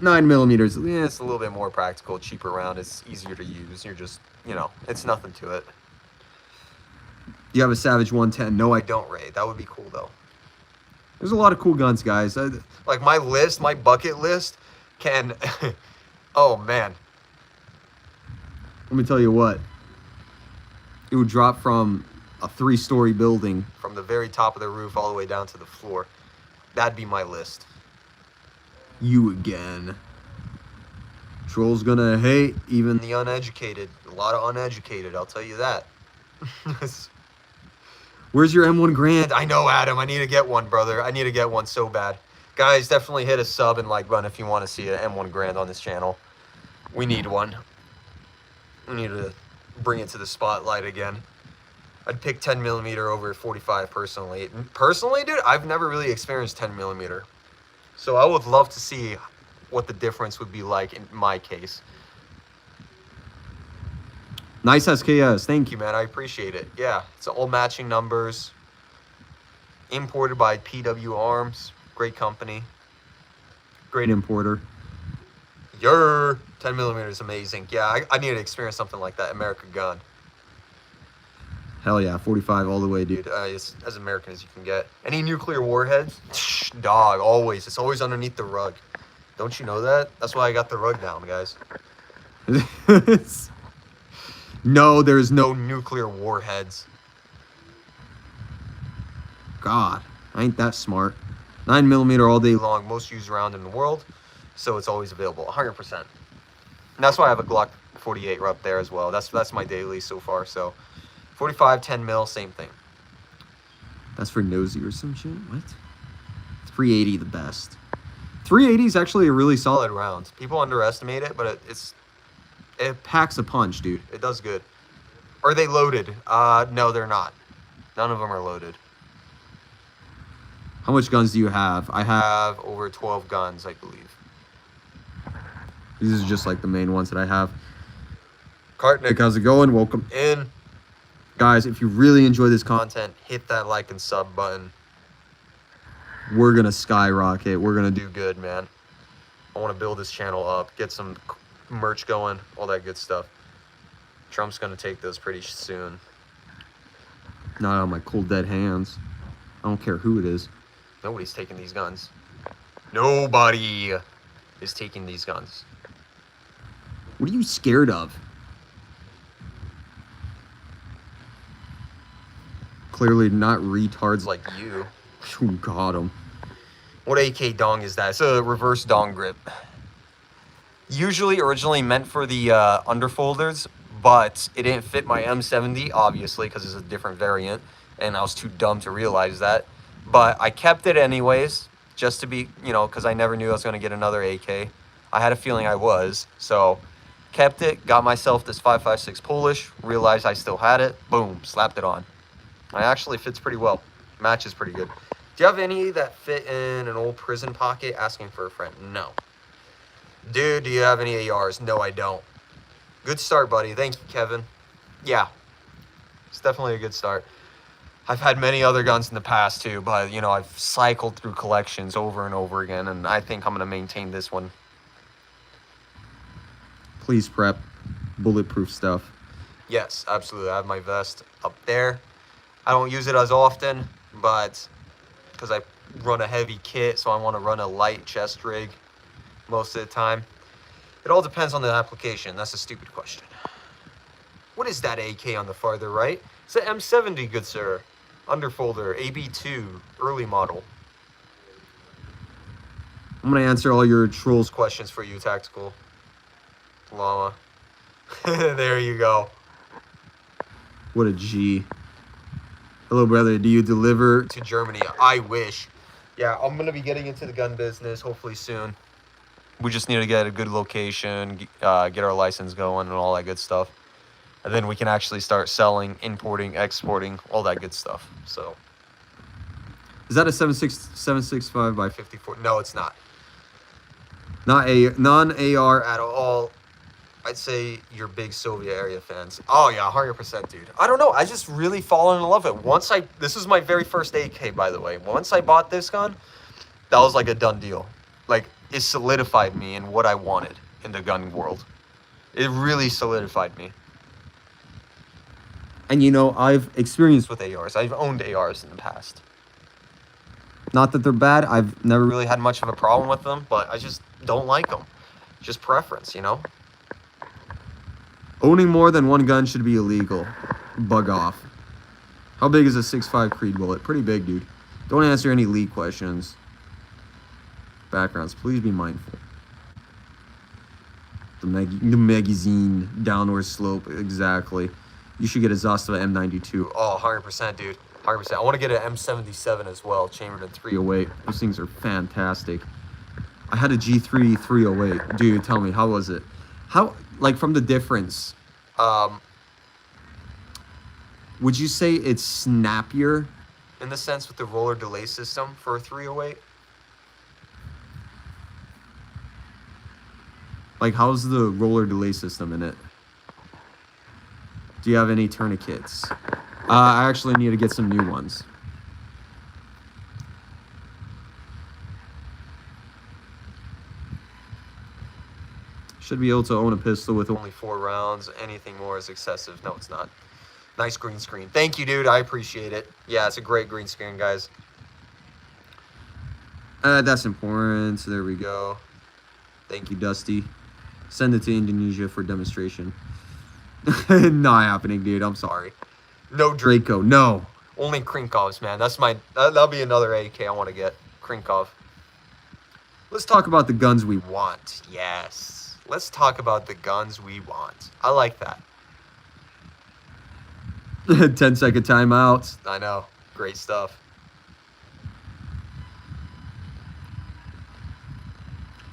9mm, yeah, it's a little bit more practical, cheaper round. It's easier to use. You're just, you know, it's nothing to it. Do you have a Savage 110? No, I don't, Ray. That would be cool though. There's a lot of cool guns, guys. Like my list, my bucket list can. Oh man. Let me tell you what. It would drop from a 3-story building from the very top of the roof all the way down to the floor. That'd be my list. You again. Troll's gonna hate even the uneducated. A lot of uneducated, I'll tell you that. Where's your M1 Grand? I know, Adam. I need to get one, brother. I need to get one so bad. Guys, definitely hit a sub and like button if you want to see an M1 Grand on this channel. We need one. We need to bring it to the spotlight again. I'd pick 10mm over 45 personally. Personally, dude, I've never really experienced 10mm. So I would love to see what the difference would be like in my case. Nice SKS. Thank you, man. I appreciate it. Yeah, it's all matching numbers. Imported by PW Arms. Great company. Great importer. Your 10mm is amazing. Yeah, I need to experience something like that. American gun. Hell yeah, 45 all the way, dude. It's as American as you can get. Any nuclear warheads? Dog, always. It's always underneath the rug. Don't you know that? That's why I got the rug down, guys. No, there's no nuclear warheads. God, I ain't that smart. 9mm all day long, most used round in the world. So it's always available, 100%. And that's why I have a Glock 48 up there as well. That's my daily so far, so... 45, 10mm, same thing. That's for nosy or some shit. What? 380 the best. 380 is actually a really solid round. People underestimate it, but it packs a punch, dude. It does good. Are they loaded? No, they're not. None of them are loaded. How much guns do you have? I have over 12 guns, I believe. These are just like the main ones that I have. Kartnik, how's it going? Welcome in. Guys, if you really enjoy this content, hit that like and sub button. We're going to skyrocket. We're going to do good, man. I want to build this channel up, get some merch going, all that good stuff. Trump's going to take those pretty soon. Not on my cold, dead hands. I don't care who it is. Nobody's taking these guns. Nobody is taking these guns. What are you scared of? Clearly not retards like you. Who got him? What AK dong is that? It's a reverse dong grip. Usually originally meant for the underfolders, but it didn't fit my M70, obviously, because it's a different variant, and I was too dumb to realize that. But I kept it anyways, just to be, you know, because I never knew I was going to get another AK. I had a feeling I was, so kept it, got myself this 5.56 Polish, realized I still had it, boom, slapped it on. It actually fits pretty well. Matches pretty good. Do you have any that fit in an old prison pocket? Asking for a friend. No. Dude, do you have any ARs? No, I don't. Good start, buddy. Thank you, Kevin. Yeah. It's definitely a good start. I've had many other guns in the past, too, but, you know, I've cycled through collections over and over again, and I think I'm going to maintain this one. Please prep bulletproof stuff. Yes, absolutely. I have my vest up there. I don't use it as often, but because I run a heavy kit, so I want to run a light chest rig most of the time. It all depends on the application. That's a stupid question. What is that AK on the farther right? It's an M70, good sir. Underfolder, AB2, early model. I'm going to answer all your trolls questions for you, Tactical Llama. There you go. What a G. Hello, brother. Do you deliver to Germany? I wish. Yeah, I'm going to be getting into the gun business hopefully soon. We just need to get a good location, get our license going and all that good stuff. And then we can actually start selling, importing, exporting, all that good stuff. So, is that a 765 by 54? No, it's not. Not a non-AR at all. I'd say you're big Soviet area fans. Oh yeah, 100%, dude. I don't know. I just really fallen in love with it. This is my very first AK, by the way. Once I bought this gun, that was like a done deal. Like, it solidified me in what I wanted in the gun world. It really solidified me. And you know, I've experienced with ARs. I've owned ARs in the past. Not that they're bad. I've never really had much of a problem with them, but I just don't like them. Just preference, you know? Owning more than one gun should be illegal. Bug off. How big is a 6.5 Creed bullet? Pretty big, dude. Don't answer any leak questions. Backgrounds, please be mindful. The magazine, downward slope, exactly. You should get a Zastava M92. Oh, 100%, dude. 100%. I want to get an M77 as well, chambered in 308. Those things are fantastic. I had a G3 308. Dude, tell me, how was it? How, like, from the difference, would you say it's snappier in the sense with the roller delay system for a 308? Like, how's the roller delay system in it? Do you have any tourniquets? I actually need to get some new ones. Should be able to own a pistol with only 4 rounds. Anything more is excessive. No, it's not. Nice green screen. Thank you, dude. I appreciate it. Yeah, it's a great green screen, guys. That's important. So there we go. Thank you, Dusty. Send it to Indonesia for demonstration. Not happening, dude. I'm sorry. No Draco. No. Only Krinkovs, man. That's my... That'll be another AK I want to get. Krinkov. Let's talk about the guns we want. Yes. Let's talk about the guns we want. I like that. 10-second timeouts. I know. Great stuff.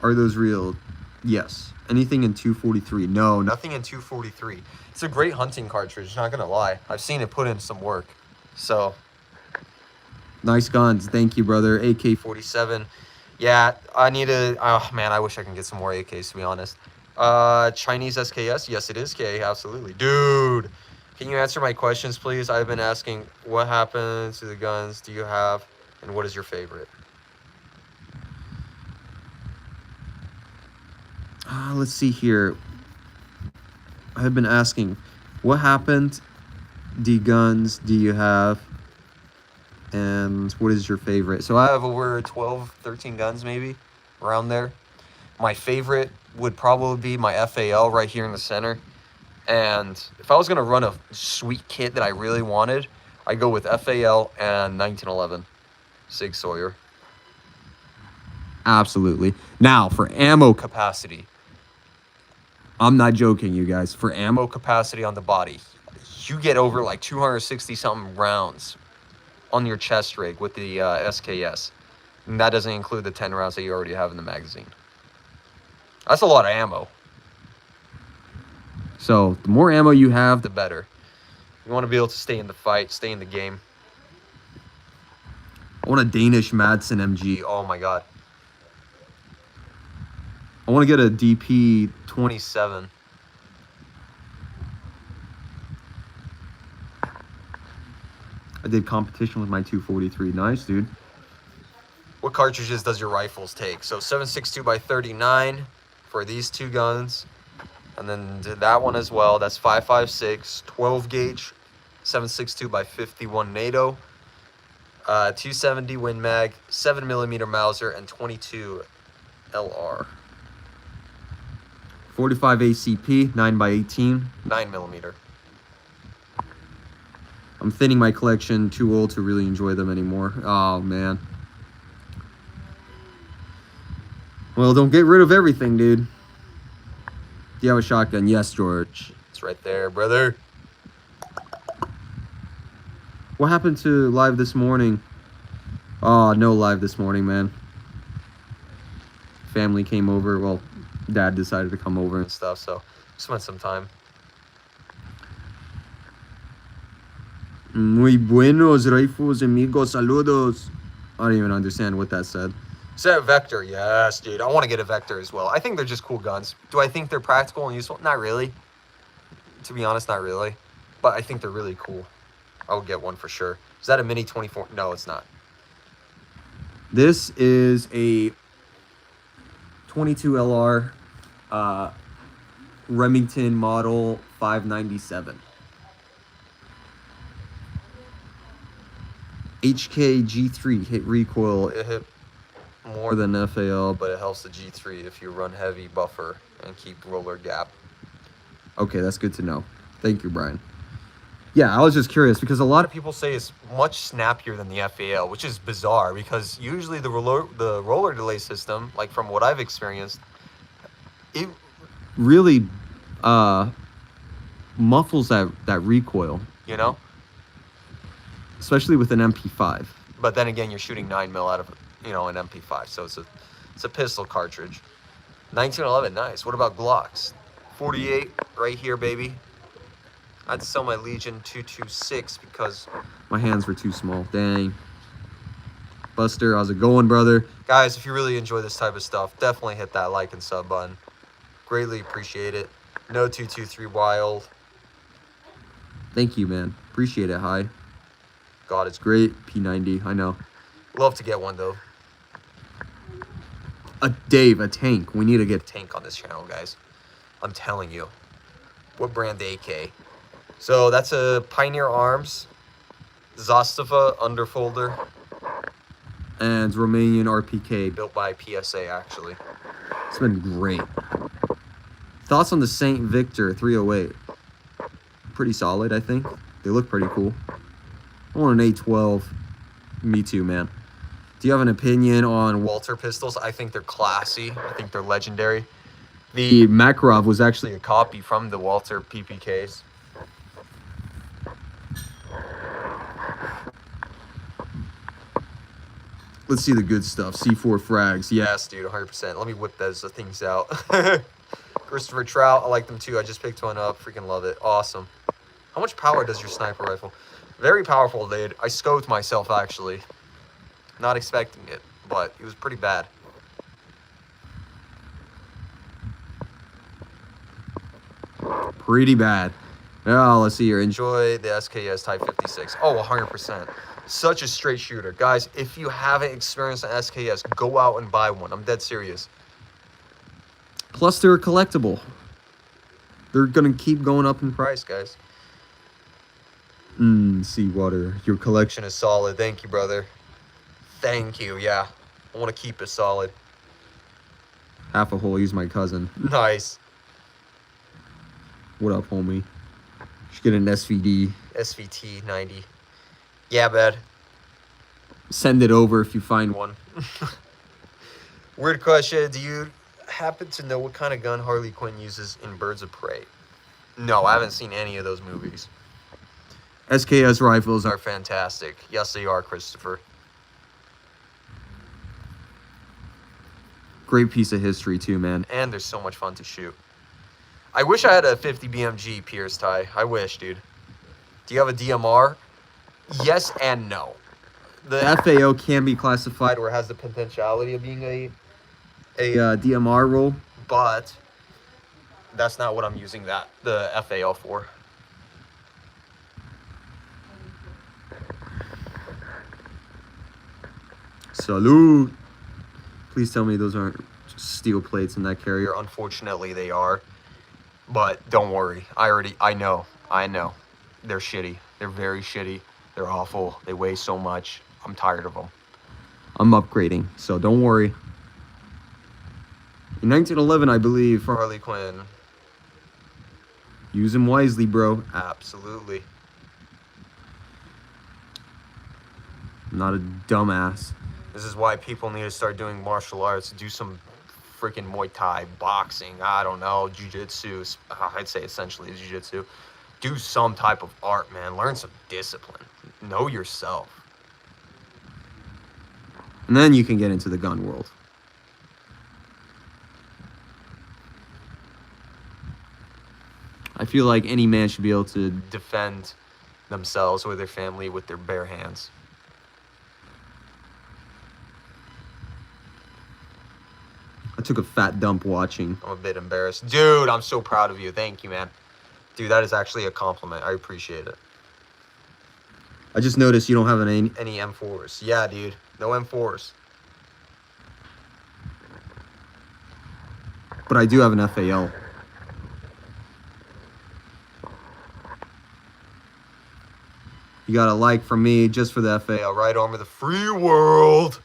Are those real? Yes. Anything in 243? No, nothing in 243. It's a great hunting cartridge, not gonna lie. I've seen it put in some work. So, nice guns. Thank you, brother. AK-47. Yeah, I need to... Oh, man, I wish I can get some more AKs, to be honest. Chinese SKS? Yes, it is K. Absolutely. Dude, can you answer my questions, please? I've been asking, what happened to the guns do you have, and what is your favorite? Let's see here. I've been asking, what happened? The guns do you have? And what is your favorite? So I have over 12, 13 guns maybe, around there. My favorite would probably be my FAL right here in the center. And if I was going to run a sweet kit that I really wanted, I'd go with FAL and 1911 Sig Sauer. Absolutely. Now, for ammo capacity, I'm not joking, you guys. For ammo capacity on the body, you get over like 260-something rounds on your chest rig with the SKS. And that doesn't include the 10 rounds that you already have in the magazine. That's a lot of ammo. So, the more ammo you have, the better. You want to be able to stay in the fight, stay in the game. I want a Danish Madsen MG. Oh my god. I want to get a DP-27. I did competition with my 243. Nice, dude. What cartridges does your rifles take? So 7.62 by 39 for these two guns. And then that one as well. That's 5.56, 12 gauge, 7.62 by 51 NATO. 270 Win Mag, 7mm Mauser, and 22 LR. 45 ACP, 9x18, 9mm. I'm thinning my collection, too old to really enjoy them anymore. Oh, man. Well, don't get rid of everything, dude. Do you have a shotgun? Yes, George. It's right there, brother. What happened to live this morning? Oh, no live this morning, man. Family came over. Well, Dad decided to come over and stuff, so spent some time. Muy buenos, rifles, amigos, saludos. I don't even understand what that said. Is that a Vector? Yes, dude. I want to get a Vector as well. I think they're just cool guns. Do I think they're practical and useful? Not really. To be honest, not really. But I think they're really cool. I will get one for sure. Is that a Mini 24? No, it's not. This is a 22 LR Remington model 597. HK G3 hit recoil. It hit more than FAL, but it helps the G3 if you run heavy buffer and keep roller gap. Okay, that's good to know. Thank you, Brian. Yeah, I was just curious because a lot of people say it's much snappier than the FAL, which is bizarre because usually the roller delay system, like from what I've experienced, it really muffles that recoil, you know? Especially with an MP5. But then again, you're shooting 9mm out of, you know, an MP5, so it's a pistol cartridge. 1911, nice. What about Glocks? 48 right here, baby. I'd sell my Legion 226 because my hands were too small. Dang. Buster, how's it going, brother? Guys, if you really enjoy this type of stuff, definitely hit that like and sub button. Greatly appreciate it. No 223 Wild. Thank you, man. Appreciate it. Hi. God, it's great. P90, I know. Love to get one, though. Dave, a tank. We need to get a tank on this channel, guys. I'm telling you. What brand AK? So that's a Pioneer Arms, Zastava underfolder, and Romanian RPK, built by PSA, actually. It's been great. Thoughts on the St. Victor 308? Pretty solid, I think. They look pretty cool. I want an A12. Me too, man. Do you have an opinion on Walter pistols? I think they're classy. I think they're legendary. The Makarov was actually a copy from the Walter PPKs. Let's see the good stuff. C4 frags. Yes, dude, 100%. Let me whip those things out. Christopher Trout, I like them too. I just picked one up. Freaking love it. Awesome. How much power does your sniper rifle? Very powerful, dude. I scoped myself, actually. Not expecting it, but it was pretty bad. Pretty bad. Oh, let's see here. Enjoy the SKS Type 56. Oh, 100%. Such a straight shooter. Guys, if you haven't experienced an SKS, go out and buy one. I'm dead serious. Plus, they're a collectible. They're going to keep going up in price, guys. Seawater. Your collection is solid. Thank you, brother. Thank you, yeah. I want to keep it solid. Half a hole. He's my cousin. Nice. What up, homie? Should get an SVD. SVT 90. Yeah, bud. Send it over if you find one. Weird question. Do you happen to know what kind of gun Harley Quinn uses in Birds of Prey? No, I haven't seen any of those movies. SKS rifles are fantastic. Yes, they are, Christopher. Great piece of history, too, man. And they're so much fun to shoot. I wish I had a 50 BMG Pierce Ty. I wish, dude. Do you have a DMR? Yes and no. The FAO can be classified or has the potentiality of being a DMR roll, but that's not what I'm using the FAO for. Salute. Please tell me those aren't just steel plates in that carrier. Unfortunately, they are. But don't worry. I know. They're shitty. They're very shitty. They're awful. They weigh so much. I'm tired of them. I'm upgrading, so don't worry. In 1911, I believe, for Harley Quinn. Use them wisely, bro. Absolutely. I'm not a dumbass. This is why people need to start doing martial arts. Do some freaking Muay Thai, boxing, I don't know, jiu-jitsu. I'd say essentially jiu-jitsu. Do some type of art, man. Learn some discipline. Know yourself. And then you can get into the gun world. I feel like any man should be able to defend themselves or their family with their bare hands. I took a fat dump watching. I'm a bit embarrassed. Dude, I'm so proud of you. Thank you, man. Dude, that is actually a compliment. I appreciate it. I just noticed you don't have any M4s. Yeah, dude. No M4s. But I do have an FAL. You got a like from me just for the FAL. Right arm of the free world.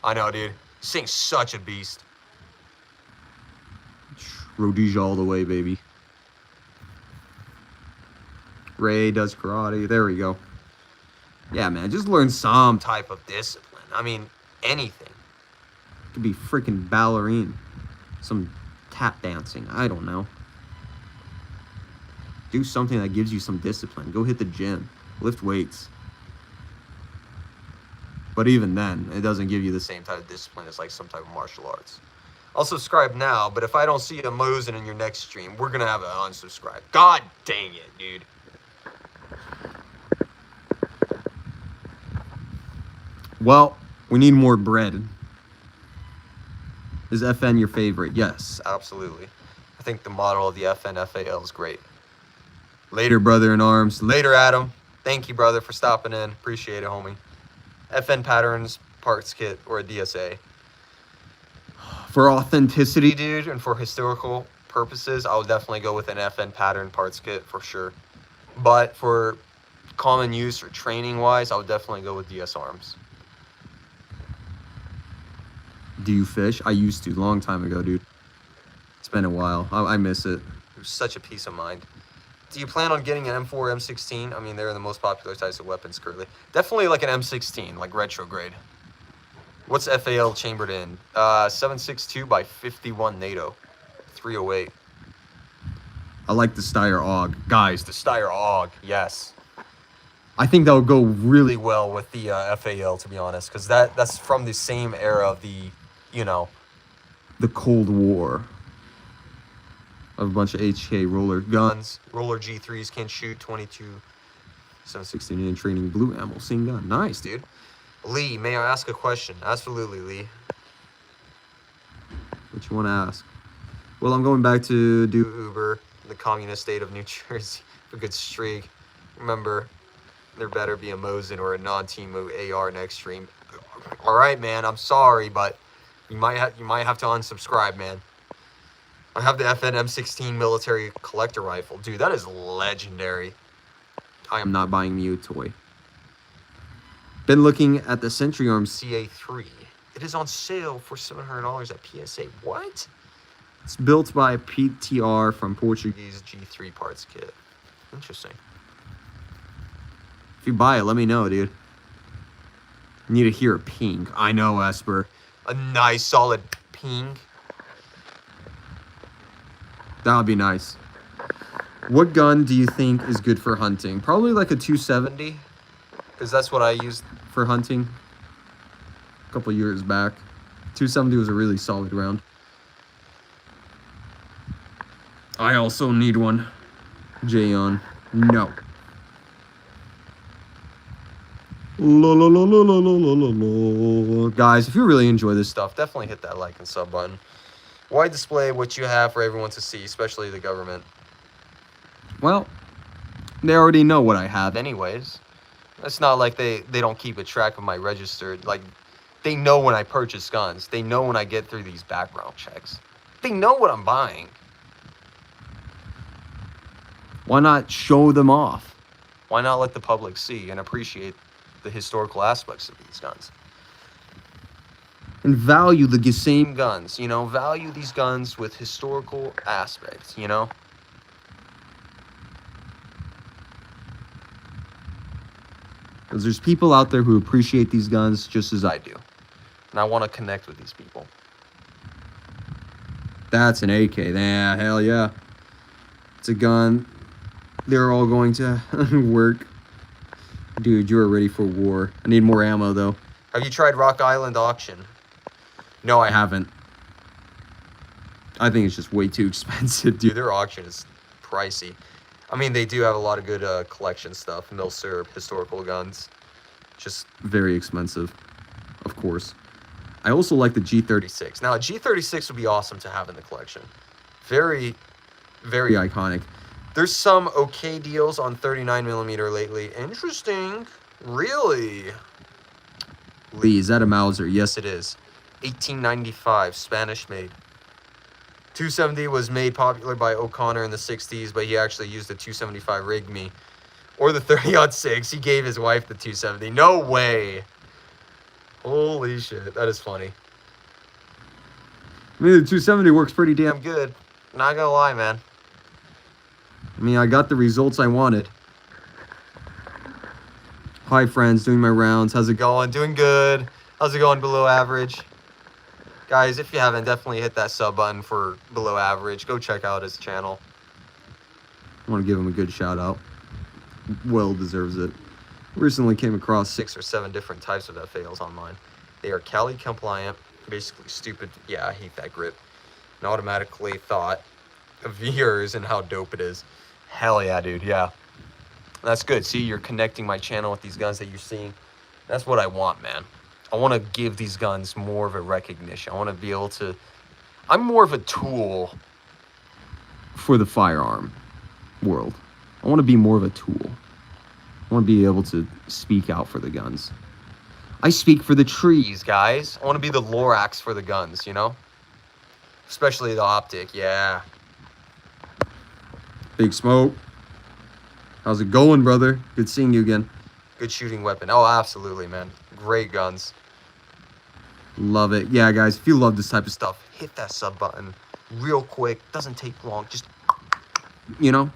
I know, dude. This thing's such a beast. Rhodesia all the way, baby. Ray does karate. There we go. Yeah, man. Just learn some type of discipline. I mean, anything. It could be freaking ballerine. Some tap dancing. I don't know. Do something that gives you some discipline. Go hit the gym. Lift weights. But even then, it doesn't give you the same type of discipline as like some type of martial arts. I'll subscribe now, but if I don't see a Mosin in your next stream, we're gonna have an unsubscribe. God dang it, dude. Well, we need more bread. Is FN your favorite? Yes, absolutely. I think the model of the FN FAL is great. Later, brother in arms. Later, Adam. Thank you, brother, for stopping in. Appreciate it, homie. FN Patterns, Parts Kit, or a DSA. For authenticity, dude, and for historical purposes, I would definitely go with an FN Pattern Parts Kit for sure. But for common use or training-wise, I would definitely go with DS Arms. Do you fish? I used to, long time ago, dude. It's been a while. I miss it. It was such a peace of mind. Do you plan on getting an M4, M16? I mean, they're the most popular types of weapons currently. Definitely like an M16, like retrograde. What's FAL chambered in? 7.62 by 51 NATO. 308. I like the Steyr AUG. Guys, the Steyr AUG, yes. I think that would go really well with the FAL, to be honest, because that's from the same era of the, you know, the Cold War. Of a bunch of HK roller guns. Roller G3s can shoot 22, 716 in training, blue ammo, same gun. Nice, dude. Lee, may I ask a question? Absolutely, Lee. What you want to ask? Well, I'm going back to do Uber in the communist state of New Jersey for a good streak. Remember, there better be a Mosin or a non-team AR next stream. All right, man. I'm sorry, but you might have to unsubscribe, man. I have the FN M16 military collector rifle. Dude, that is legendary. I am not buying me a toy. Been looking at the Century Arms CA3. It is on sale for $700 at PSA. What? It's built by PTR from Portuguese G3 parts kit. Interesting. If you buy it, let me know, dude. Need to hear a ping. I know, Esper. A nice, solid ping. That would be nice. What gun do you think is good for hunting? Probably like a 270. Because that's what I used for hunting a couple years back. 270 was a really solid round. I also need one. Jayon. No. Guys, if you really enjoy this stuff, definitely hit that like and sub button. Why display what you have for everyone to see, especially the government? Well, they already know what I have anyways. It's not like they don't keep a track of my registered. Like, they know when I purchase guns. They know when I get through these background checks. They know what I'm buying. Why not show them off? Why not let the public see and appreciate the historical aspects of these guns? And value the same guns, you know? Value these guns with historical aspects, you know? Because there's people out there who appreciate these guns just as I do. And I want to connect with these people. That's an AK. Yeah, hell yeah. It's a gun. They're all going to work. Dude, you are ready for war. I need more ammo, though. Have you tried Rock Island Auction? No, I haven't. I think it's just way too expensive, dude. Their auction is pricey. I mean, they do have a lot of good collection stuff, and they'll serve historical guns. Just very expensive, of course. I also like the G36. Now, a G36 would be awesome to have in the collection. Very, very iconic. There's some okay deals on 39mm lately. Interesting. Really? Lee, is that a Mauser? Yes, it is. 1895, Spanish made. 270 was made popular by O'Connor in the 60s, but he actually used the 275 rig me. Or the 30-06. He gave his wife the 270. No way. Holy shit. That is funny. I mean, the 270 works pretty damn good. Not gonna lie, man. I mean, I got the results I wanted. Hi, friends. Doing my rounds. How's it going? Doing good. How's it going, below average? Guys, if you haven't, definitely hit that sub button for below average. Go check out his channel. I want to give him a good shout out. Well deserves it. Recently came across 6 or 7 different types of FALs online. They are Cali compliant, basically stupid. Yeah, I hate that grip. And automatically thought of yours and how dope it is. Hell yeah, dude. Yeah. That's good. See, you're connecting my channel with these guns that you're seeing. That's what I want, man. I want to give these guns more of a recognition. I want to be able to... I'm more of a tool for the firearm world. I want to be more of a tool. I want to be able to speak out for the guns. I speak for the trees, guys. I want to be the Lorax for the guns, you know? Especially the optic, yeah. Big Smoke. How's it going, brother? Good seeing you again. Good shooting weapon. Oh, absolutely, man. Great guns. Love it. Yeah, guys, if you love this type of stuff, hit that sub button real quick. Doesn't take long. Just, you know,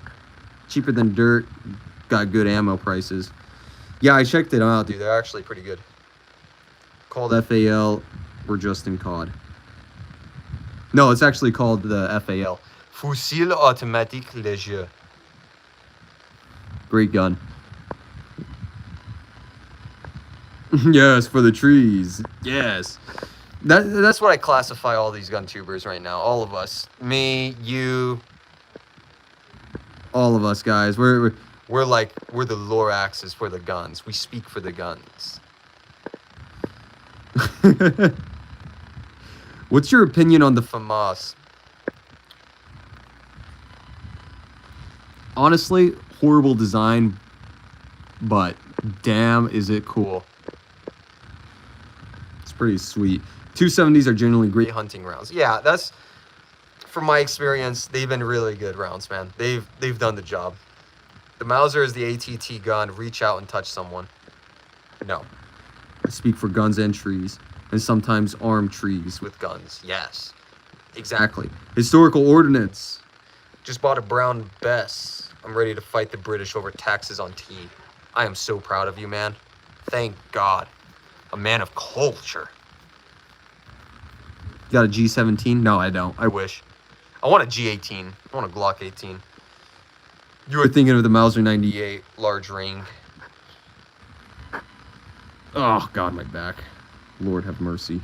cheaper than dirt. Got good ammo prices. Yeah, I checked it out, dude. They're actually pretty good. Called FAL or just in COD. No, it's actually called the FAL. Fusil Automatique Léger. Great gun. Yes, for the trees. Yes. That's what I classify all these gun tubers right now. All of us. Me, you, all of us guys. We're the Loraxes for the guns. We speak for the guns. What's your opinion on the FAMAS? Honestly, horrible design, but damn is it cool. It's pretty sweet. 270s are generally great hunting rounds. Yeah, that's, from my experience, they've been really good rounds, man. They've done the job. The Mauser is the ATT gun. Reach out and touch someone. No. I speak for guns and trees, and sometimes armed trees with guns. Yes, exactly. Historical ordnance. Just bought a brown Bess. I'm ready to fight the British over taxes on tea. I am so proud of you, man. Thank God. A man of culture. You got a G17? No, I don't. I wish. I want a G18. I want a Glock 18. You were thinking of the Mauser 98 large ring. Oh, God, my back. Lord have mercy.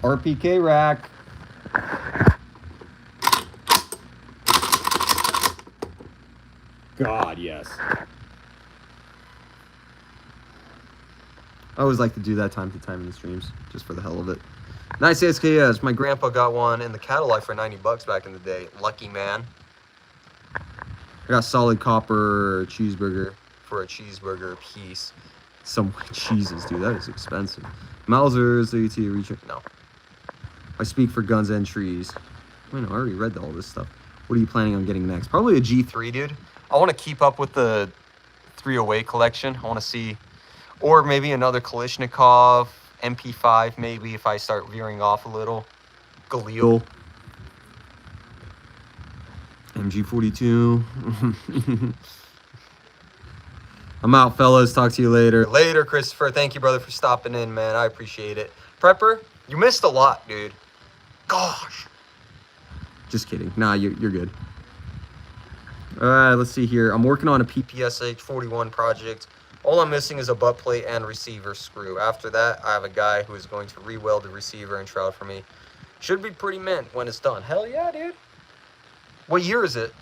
RPK rack. God, yes. I always like to do that time to time in the streams, just for the hell of it. Nice SKS. My grandpa got one in the Cadillac for 90 bucks back in the day. Lucky man. I got solid copper cheeseburger for a cheeseburger piece. Some cheeses, dude. That is expensive. Mausers, AT, reach. No. I speak for guns and trees. I know, I already read all this stuff. What are you planning on getting next? Probably a G3, dude. I want to keep up with the 308 collection. I want to see, or maybe another Kalashnikov, MP5, maybe if I start veering off a little. Galil. MG42. I'm out, fellas. Talk to you later. Later, Christopher. Thank you, brother, for stopping in, man. I appreciate it. Prepper, you missed a lot, dude. Gosh. Just kidding. Nah, you're good. All right, let's see here. I'm working on a PPSH 41 project. All I'm missing is a butt plate and receiver screw. After that, I have a guy who is going to re-weld the receiver and shroud for me. Should be pretty mint when it's done. Hell yeah, dude. What year is it?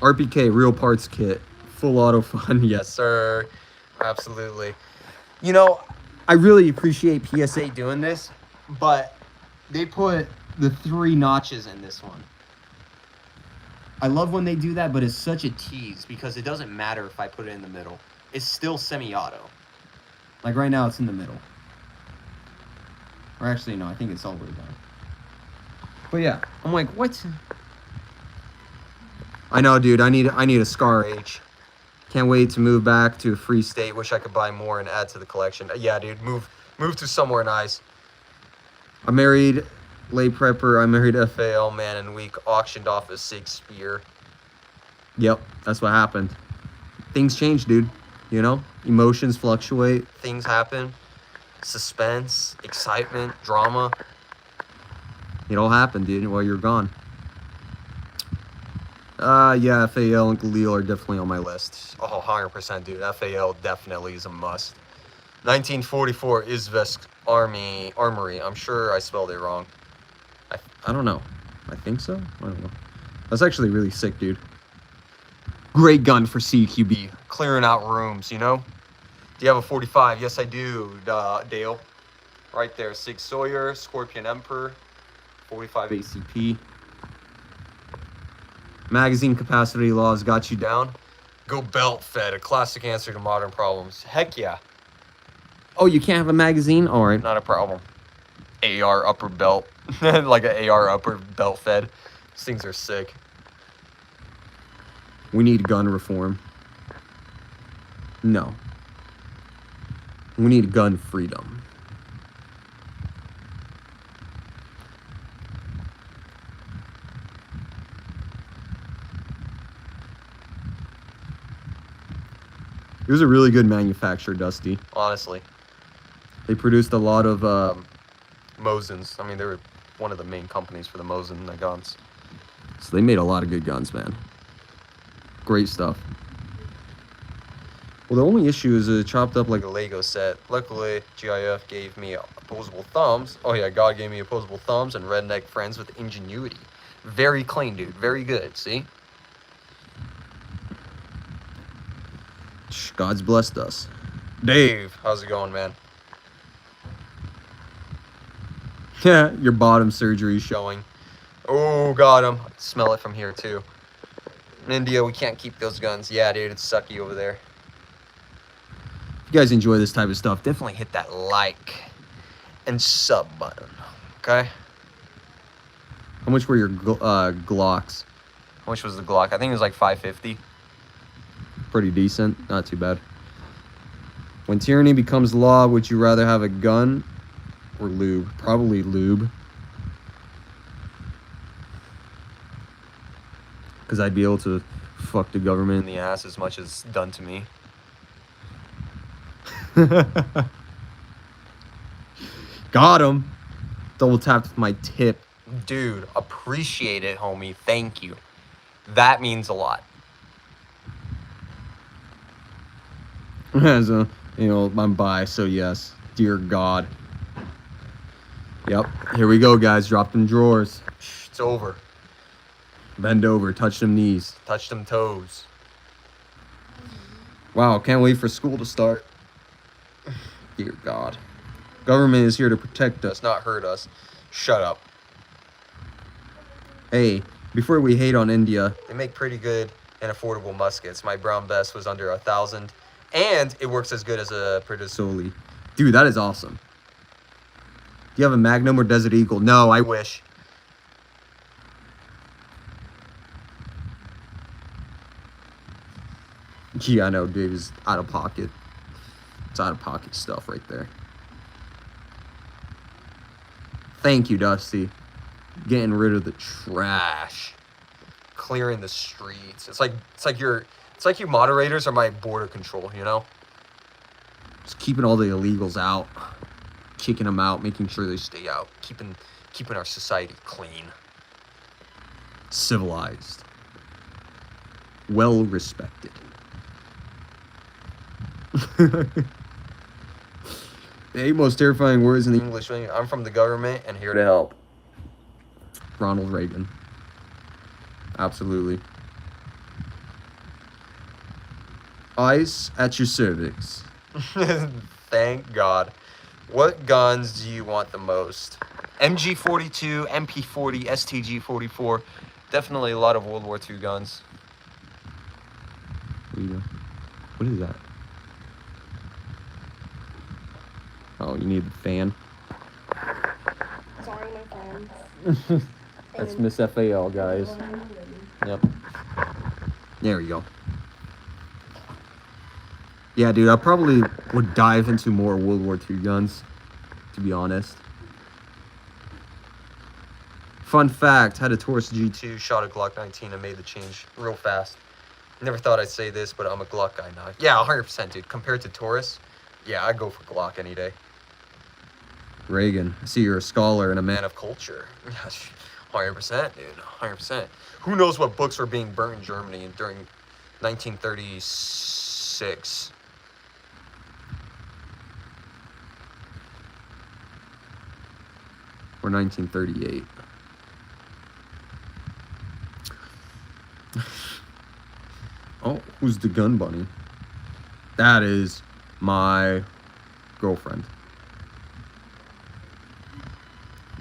RPK, real parts kit. Full auto fun. Yes, sir. Absolutely. You know, I really appreciate PSA doing this, but they put the 3 notches in this one. I love when they do that, but it's such a tease because it doesn't matter if I put it in the middle. It's still semi-auto. Like right now, it's in the middle. Or actually, no, I think it's all the way down. But yeah, I'm like, what? I know, dude. I need a Scar H. Can't wait to move back to a free state. Wish I could buy more and add to the collection. Yeah, dude. Move to somewhere nice. I married lay prepper. I married FAL man and week. Auctioned off a 6 spear. Yep, that's what happened. Things change, dude. You know, emotions fluctuate. Things happen. Suspense, excitement, drama. It all happened, dude, while you're gone. Yeah, FAL and Galil are definitely on my list. Oh, 100%, dude. FAL definitely is a must. 1944 Izvest Armory. I'm sure I spelled it wrong. I don't know. I think so? I don't know. That's actually really sick, dude. Great gun for CQB. Clearing out rooms, you know? Do you have a 45? Yes, I do, Dale. Right there. Sig Sawyer, Scorpion Emperor, 45 ACP. Magazine capacity laws got you down. Go belt fed, a classic answer to modern problems. Heck yeah. Oh, you can't have a magazine? All right, not a problem. AR upper belt, like an AR upper belt fed. These things are sick. We need gun reform. No. We need gun freedom. It was a really good manufacturer, Dusty. Honestly. They produced a lot of Mosins. I mean, they were one of the main companies for the Mosin guns. So they made a lot of good guns, man. Great stuff. Well, the only issue is it chopped up like a Lego set. Luckily, GIF gave me opposable thumbs. Oh yeah, God gave me opposable thumbs and redneck friends with ingenuity. Very clean, dude. Very good. See? God's blessed us. Dave, how's it going, man? Yeah, your bottom surgery is showing. Oh, got him. Smell it from here, too. In India, we can't keep those guns. Yeah, dude, it's sucky over there. If you guys enjoy this type of stuff, definitely hit that like and sub button, okay? How much were your Glocks? How much was the Glock? I think it was like $550. Pretty decent, not too bad. When tyranny becomes law, would you rather have a gun or lube? Probably lube. Because I'd be able to fuck the government in the ass as much as done to me. Got him. Double tapped with my tip. Dude, appreciate it, homie. Thank you. That means a lot. So, you know, I'm bi, so yes. Dear God. Yep. Here we go, guys. Drop them drawers. It's over. Bend over. Touch them knees. Touch them toes. Wow, can't wait for school to start. Dear God. Government is here to protect us, not hurt us. Shut up. Hey, before we hate on India, they make pretty good and affordable muskets. My brown best was under 1,000, and it works as good as a Predisoli. Dude, that is awesome. Do you have a Magnum or Desert Eagle? No, I wish. Yeah, I know, Dave is out of pocket. It's out of pocket stuff right there. Thank you, Dusty. Getting rid of the trash. Clearing the streets. It's like you moderators are my border control, you know? Just keeping all the illegals out. Kicking them out, making sure they stay out. Keeping our society clean. Civilized. Well respected. The 8 most terrifying words in the English language. I'm from the government and here to help. Ronald Reagan. Absolutely. Ice at your cervix. Thank God. What guns do you want the most? MG42, MP40, STG44. Definitely a lot of World War II guns. What is that? Oh, you need the fan. Sorry, my friends. That's Miss FAL, guys. Yep. There we go. Yeah, dude, I probably would dive into more World War II guns, to be honest. Fun fact, had a Taurus G2, shot a Glock 19, and made the change real fast. Never thought I'd say this, but I'm a Glock guy now. Yeah, 100%, dude. Compared to Taurus, yeah, I'd go for Glock any day. Reagan, I see you're a scholar and a man of culture. 100%, dude, 100%. Who knows what books were being burnt in Germany during 1936? Or 1938. Oh, who's the gun bunny? That is my girlfriend.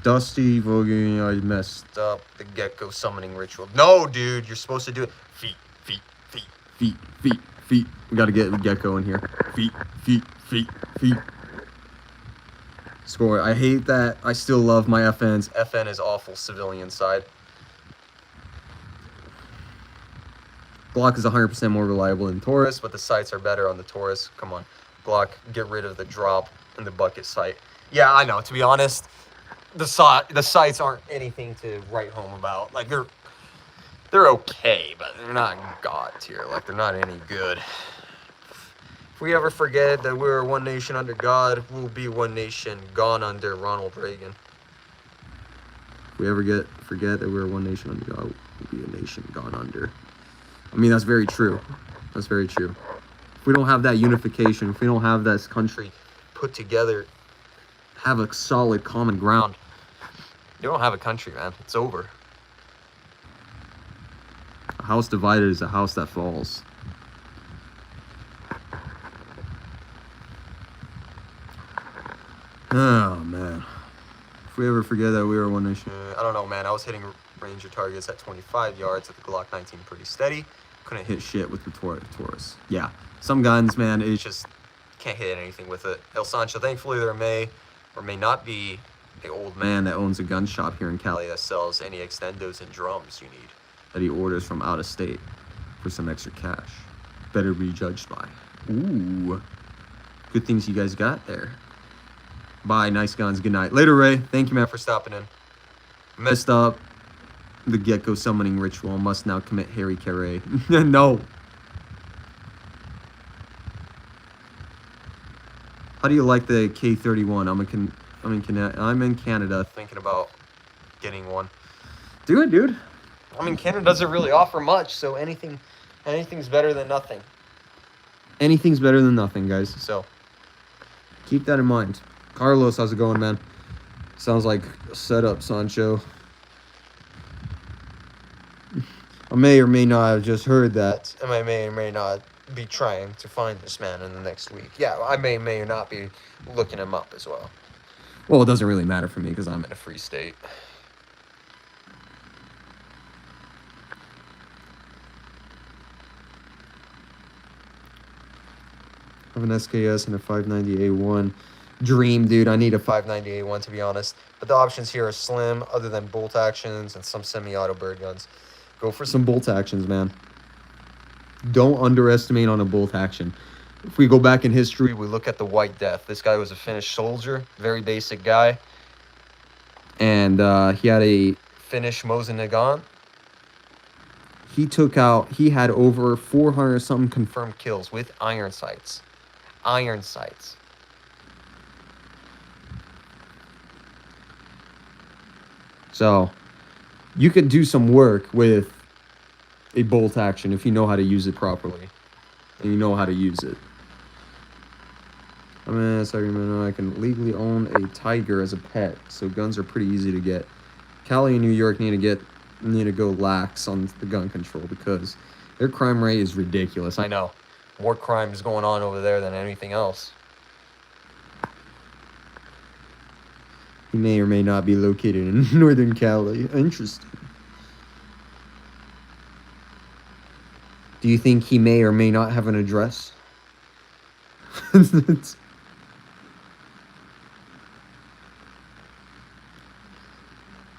Dusty, voguing, I messed up the gecko summoning ritual. No, dude, you're supposed to do it. Feet, feet, feet, feet, feet, feet. We gotta get the gecko in here. Feet, feet, feet, feet. Score. I hate that. I still love my FNs. FN is awful civilian side. Glock is 100% more reliable than Taurus, but the sights are better on the Taurus. Come on, Glock, get rid of the drop and the bucket sight. Yeah, I know. To be honest, the sights aren't anything to write home about. Like they're okay, but they're not God tier. Like they're not any good. If we ever forget that we're one nation under God, we'll be one nation gone under Ronald Reagan. If we ever forget that we're one nation under God, we'll be a nation gone under. I mean, that's very true. That's very true. If we don't have that unification, if we don't have this country put together, have a solid common ground, you don't have a country, man. It's over. A house divided is a house that falls. Oh, man. If we ever forget that we were one nation... I don't know, man. I was hitting Ranger targets at 25 yards with the Glock 19 pretty steady. Couldn't hit shit with the Taurus. Yeah. Some guns, man, it's just... Can't hit anything with it. El Sancho, thankfully there may or may not be an old man that owns a gun shop here in Cali that sells any extendos and drums you need that he orders from out of state for some extra cash. Better be judged by. Ooh. Good things you guys got there. Bye, nice guns. Good night. Later, Ray. Thank you, man, for stopping in. Messed up the gecko summoning ritual. Must now commit Harry Carey. No. How do you like the K31? I'm in Canada. Thinking about getting one. Do it, dude. I mean, Canada doesn't really offer much, so anything's better than nothing. Anything's better than nothing, guys. So keep that in mind. Carlos, how's it going, man? Sounds like a setup, Sancho. I may or may not have just heard that. And I may or may not be trying to find this man in the next week. Yeah, I may or not be looking him up as well. Well, it doesn't really matter for me because I'm in a free state. I have an SKS and a 590A1. Dream, dude. I need a 590A1 to be honest. But the options here are slim, other than bolt actions and some semi-auto bird guns. Go for some bolt actions, man. Don't underestimate on a bolt action. If we go back in history, we look at the White Death. This guy was a Finnish soldier, very basic guy. And he had a Finnish Mosin Nagant. He had over 400 something confirmed kills with iron sights. Iron sights. So, you could do some work with a bolt action if you know how to use it properly. And you know how to use it. I mean, I can legally own a tiger as a pet, so guns are pretty easy to get. Cali and New York need to go lax on the gun control because their crime rate is ridiculous. I know. More crime is going on over there than anything else. He may or may not be located in Northern Cali. Interesting. Do you think he may or may not have an address?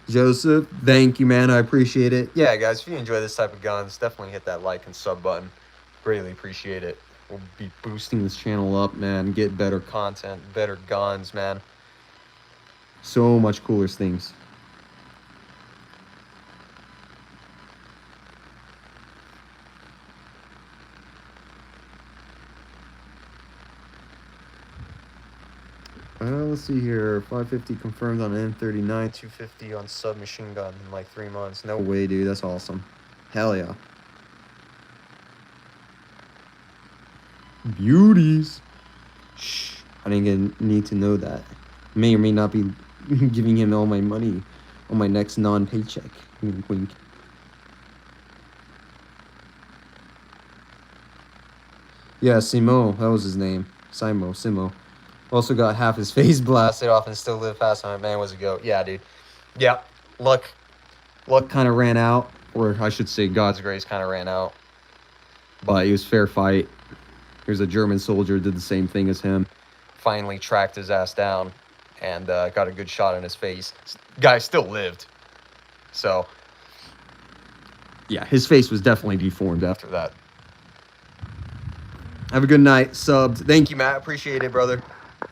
Joseph, thank you, man. I appreciate it. Yeah, guys, if you enjoy this type of guns, definitely hit that like and sub button. Greatly appreciate it. We'll be boosting this channel up, man. Get better content, better guns, man. So much cooler things. Let's see here. 550 confirmed on M39, 250 on submachine gun in like 3 months. No way, dude. That's awesome. Hell yeah. Beauties. Shh. I didn't need to know that. May or may not be giving him all my money on my next non-paycheck. Wink, wink. Yeah, Simo. That was his name. Simo. Also got half his face blasted off and still lived past him. Man, was a goat. Yeah, dude. Yeah. Luck kind of ran out. Or I should say God's grace kind of ran out. But it was fair fight. Here's a German soldier, did the same thing as him. Finally tracked his ass down and got a good shot in his face. Guy still lived. So, yeah, his face was definitely deformed after that. Have a good night. Subbed. Thank you, Matt. Appreciate it, brother.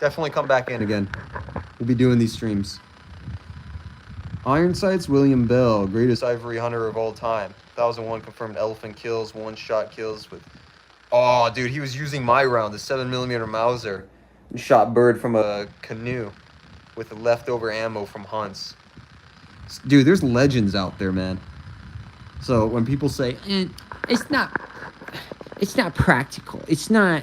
Definitely come back in again. We'll be doing these streams. Iron Sights, William Bell. Greatest ivory hunter of all time. 1,001 confirmed elephant kills, one-shot kills with... Oh, dude, he was using my round, the 7mm Mauser. Shot bird from a canoe with the leftover ammo from hunts. Dude, there's legends out there, man. So when people say, it's not practical, it's not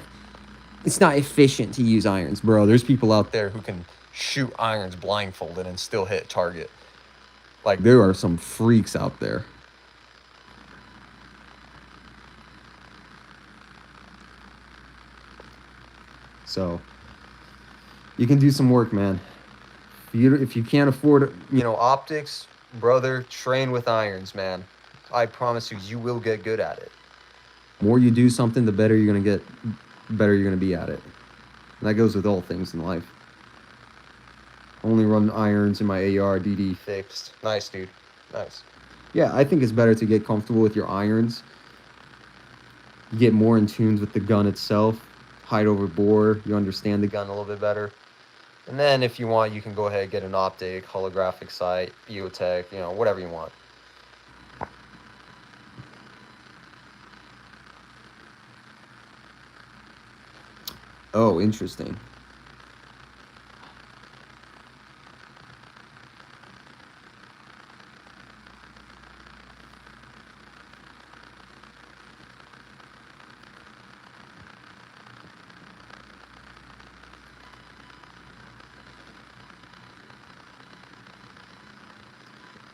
efficient to use irons, bro, there's people out there who can shoot irons blindfolded and still hit target. Like, there are some freaks out there. So you can do some work, man. If you can't afford, optics, brother, train with irons, man. I promise you will get good at it. The more you do something, the better you're gonna be at it. And that goes with all things in life. Only run irons in my AR DD fixed. Nice, dude. Nice. Yeah, I think it's better to get comfortable with your irons. You get more in tune with the gun itself. Height over bore. You understand the gun a little bit better. And then if you want, you can go ahead and get an optic, holographic sight, EOTech, whatever you want. Oh, interesting.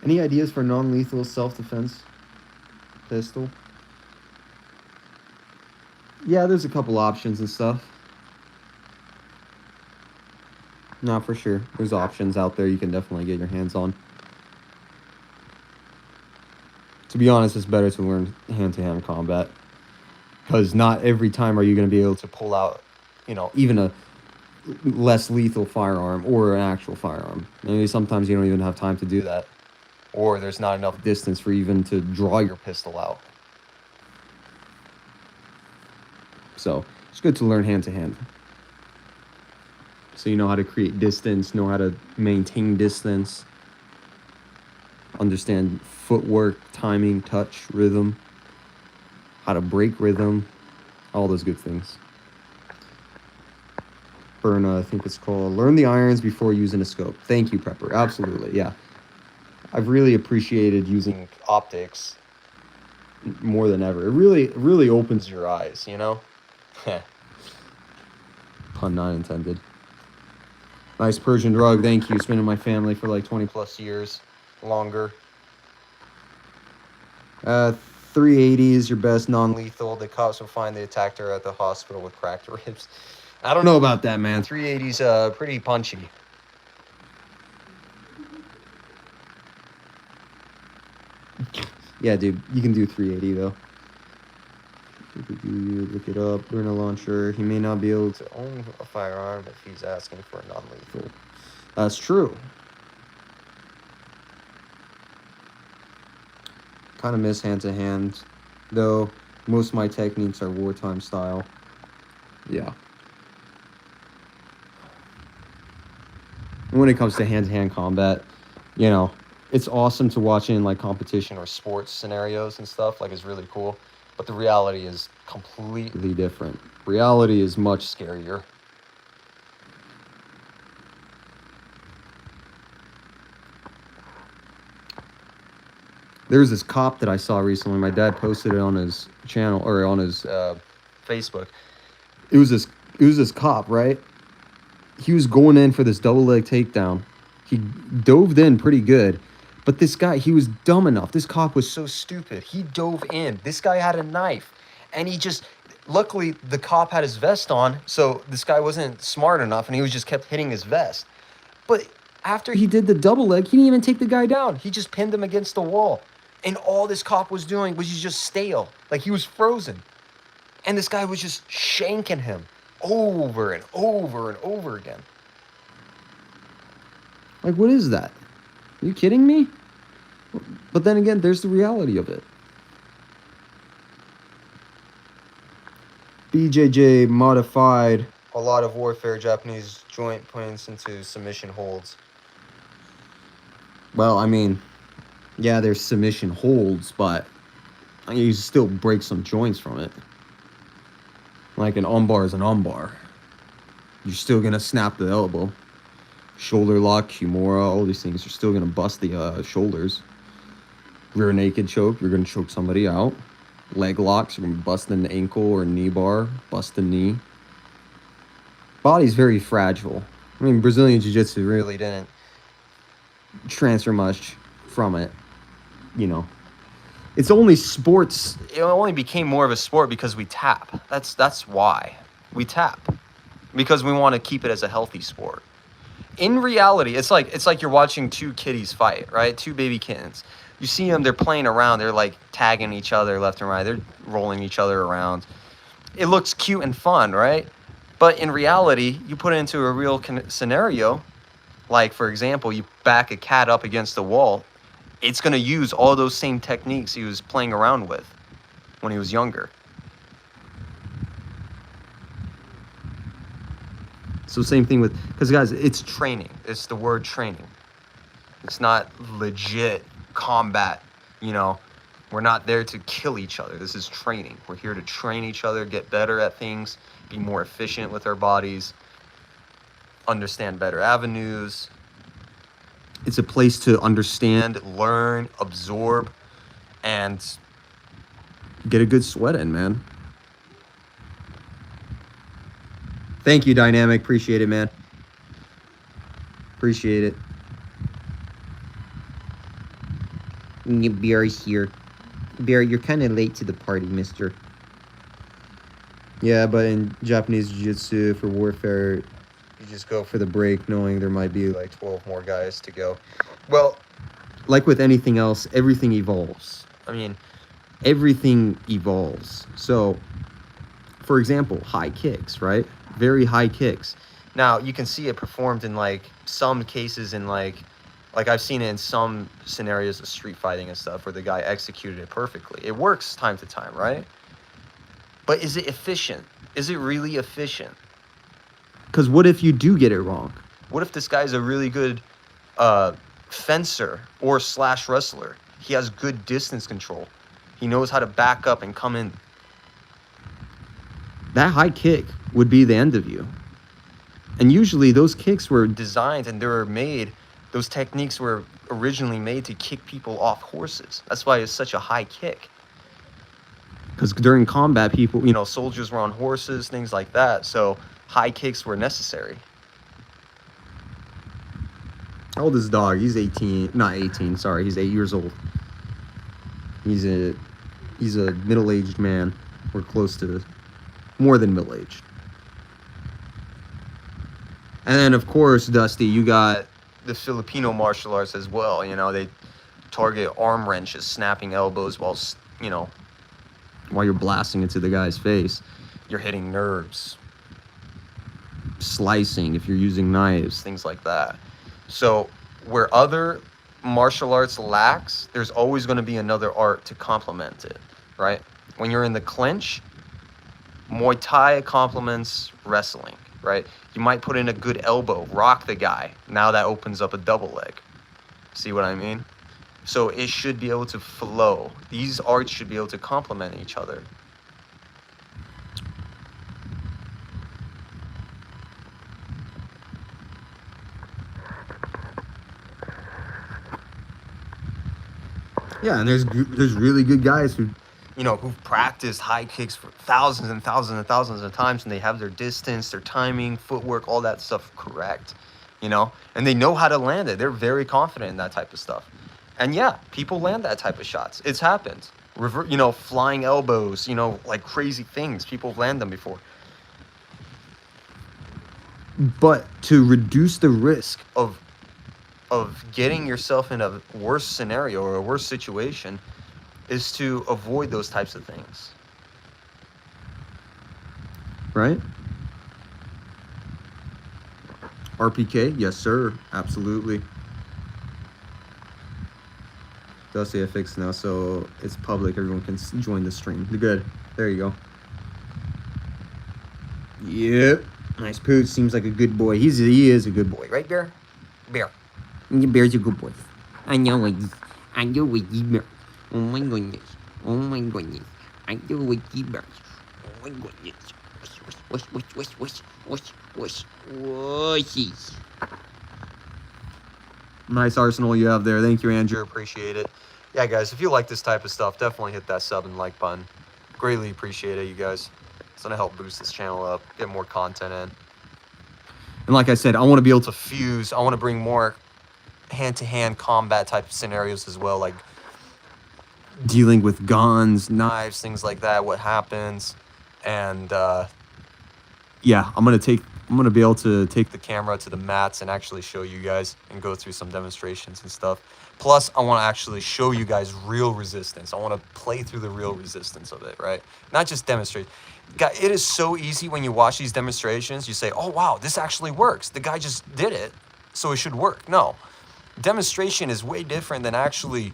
Any ideas for non-lethal self-defense pistol? Yeah, there's a couple options and stuff. No, for sure. There's options out there you can definitely get your hands on. To be honest, it's better to learn hand-to-hand combat. Because not every time are you going to be able to pull out, even a less lethal firearm or an actual firearm. Maybe sometimes you don't even have time to do that. Or there's not enough distance for even to draw your pistol out. So it's good to learn hand-to-hand. So you know how to create distance, know how to maintain distance, understand footwork, timing, touch, rhythm, how to break rhythm, all those good things. Burna, I think it's called. Learn the irons before using a scope. Thank you, Prepper. Absolutely, yeah. I've really appreciated using optics more than ever. It really opens your eyes, Pun not intended. Nice Persian rug, thank you. It's been in my family for like 20 plus years, longer. 380 is your best non-lethal. The cops will find they attacked her at the hospital with cracked ribs. I don't know about that, man. 380's pretty punchy. Yeah, dude, you can do 380 though. Look it up. Burner launcher. He may not be able to own a firearm if he's asking for a non-lethal. That's true. Kind of miss hand-to-hand, though. Most of my techniques are wartime style. Yeah. When it comes to hand-to-hand combat, it's awesome to watch in like competition or sports scenarios and stuff. Like, it's really cool. But the reality is completely different. Reality is much scarier. There's this cop that I saw recently. My dad posted it on his channel or on his Facebook. It was this cop, right? He was going in for this double leg takedown. He dove in pretty good. But this guy, he was dumb enough. This cop was so stupid. He dove in. This guy had a knife. And luckily, the cop had his vest on, so this guy wasn't smart enough, and he just kept hitting his vest. But after he did the double leg, he didn't even take the guy down. He just pinned him against the wall. And all this cop was doing was just stale. Like, he was frozen. And this guy was just shanking him over and over and over again. Like, what is that? Are you kidding me? But then again, there's the reality of it. BJJ modified a lot of warfare Japanese joint points into submission holds. Well, I mean, yeah, there's submission holds, but you still break some joints from it. Like an armbar is an armbar. You're still gonna snap the elbow. Shoulder lock, Kimura, all these things are still gonna bust the shoulders. Rear naked choke, you're gonna choke somebody out. Leg locks, you're gonna bust an ankle or knee bar, bust the knee. Body's very fragile. I mean, Brazilian Jiu-Jitsu really didn't transfer much from it, you know. It's only sports. It only became more of a sport because we tap. That's why we tap, because we want to keep it as a healthy sport. In reality, it's like you're watching two kitties fight, right? Two baby kittens. You see them, they're playing around. They're like tagging each other left and right. They're rolling each other around. It looks cute and fun, right? But in reality, you put it into a real scenario, like, for example, you back a cat up against the wall. It's going to use all those same techniques he was playing around with when he was younger. So same thing with, because guys, it's training. It's the word training. It's not legit combat, you know. We're not there to kill each other. This is training. We're here to train each other, get better at things, be more efficient with our bodies, understand better avenues. It's a place to understand, learn, absorb, and get a good sweat in, man. Thank you, Dynamic. Appreciate it, man. Appreciate it. Bear's here. Bear, you're kind of late to the party, mister. Yeah, but in Japanese Jiu-Jitsu, for warfare, you just go for the break knowing there might be like 12 more guys to go. Well, like with anything else, everything evolves. I mean, everything evolves. So, for example, high kicks, right? Very high kicks. Now, you can see it performed in like some cases in like I've seen it in some scenarios of street fighting and stuff where the guy executed it perfectly. It works time to time, right? But is it efficient? Is it really efficient? Because what if you do get it wrong? What if this guy's a really good fencer or slash wrestler? He has good distance control. He knows how to back up and come in. That high kick would be the end of you. And usually those kicks were designed and they were made, those techniques were originally made to kick people off horses. That's why it's such a high kick. Because during combat, people, you know, soldiers were on horses, things like that. So high kicks were necessary. How old is this dog? He's 18, not 18, sorry. He's 8 years old. He's a middle-aged man. We're close to more than middle-aged. And then, of course, Dusty, you got the Filipino martial arts as well. You know, they target arm wrenches, snapping elbows while, you know, while you're blasting into the guy's face. You're hitting nerves, slicing if you're using knives, things like that. So where other martial arts lacks, there's always going to be another art to complement it, right? When you're in the clinch, Muay Thai complements wrestling, right? You might put in a good elbow, rock the guy. Now that opens up a double leg. See what I mean? So it should be able to flow. These arts should be able to complement each other. Yeah, and there's really good guys who, you know, who've practiced high kicks for thousands and thousands and thousands of times, and they have their distance, their timing, footwork, all that stuff correct, you know, and they know how to land it. They're very confident in that type of stuff. And yeah, people land that type of shots. It's happened. You know, flying elbows, you know, like crazy things. People have landed them before. But to reduce the risk of getting yourself in a worse scenario or a worse situation is to avoid those types of things. Right? RPK? Yes, sir. Absolutely. Does say I fixed now, so it's public. Everyone can join the stream. Good. There you go. Yep. Nice pooch. Seems like a good boy. He is a good boy. Right, Bear? Bear. Bear's a good boy. I know it. I know it, Bear. Oh my goodness. Oh my goodness. I know it, Bear. Oh my goodness. Whoosh, whoosh, whoosh, whoosh, whoosh, whoosh, whoosh, whooshies. Nice arsenal you have there. Thank you, Andrew. Appreciate it. Yeah, guys, if you like this type of stuff, definitely hit that sub and like button. Greatly appreciate it, you guys. It's gonna help boost this channel up, get more content in. And like I said, I want to be able to fuse. I want to bring more hand-to-hand combat type of scenarios as well, like dealing with guns, knives, things like that. What happens? And yeah, I'm gonna be able to take the camera to the mats and actually show you guys and go through some demonstrations and stuff. Plus, I want to actually show you guys real resistance. I want to play through the real resistance of it, right? Not just demonstrate. Guy, it is so easy when you watch these demonstrations. You say, "Oh wow, this actually works. The guy just did it, so it should work." No, demonstration is way different than actually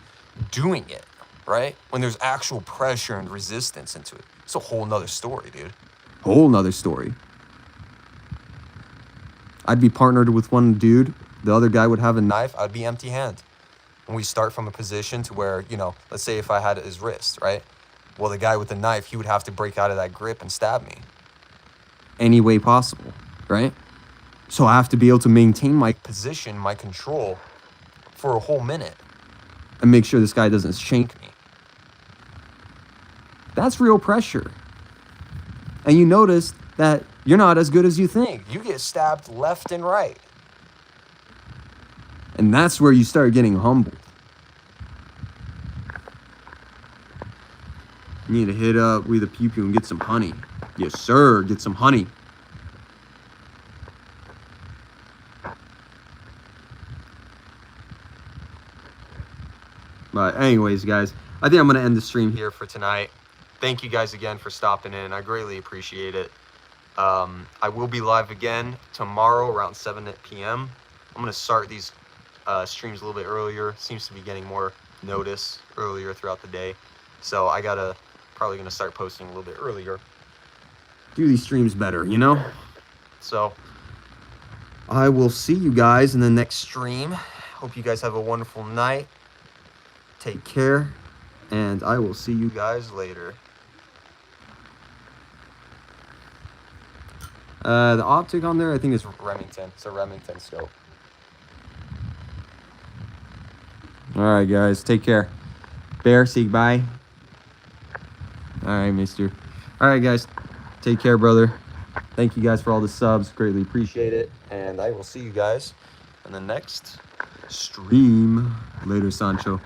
doing it, right? When there's actual pressure and resistance into it, it's a whole nother story, dude. Whole nother story. I'd be partnered with one dude. The other guy would have a knife. I'd be empty hand. And we start from a position to where, you know, let's say if I had his wrist, right? Well, the guy with the knife, he would have to break out of that grip and stab me. Any way possible, right? So I have to be able to maintain my position, my control for a whole minute and make sure this guy doesn't shank me. That's real pressure. And you notice that you're not as good as you think. You get stabbed left and right. And that's where you start getting humbled. You need to hit up with a pew pew and get some honey. Yes, sir. Get some honey. But anyways, guys, I think I'm going to end the stream here for tonight. Thank you guys again for stopping in. I greatly appreciate it. I will be live again tomorrow around 7 p.m. I'm going to start these streams a little bit earlier. Seems to be getting more notice earlier throughout the day. So I probably going to start posting a little bit earlier. Do these streams better, you know? So I will see you guys in the next stream. Hope you guys have a wonderful night. Take care. And I will see you guys later. The optic on there, I think is Remington. It's a Remington scope. Alright, guys. Take care. Bear, say bye. Alright, mister. Alright, guys. Take care, brother. Thank you guys for all the subs. Greatly appreciate it. And I will see you guys in the next stream. Later, Sancho.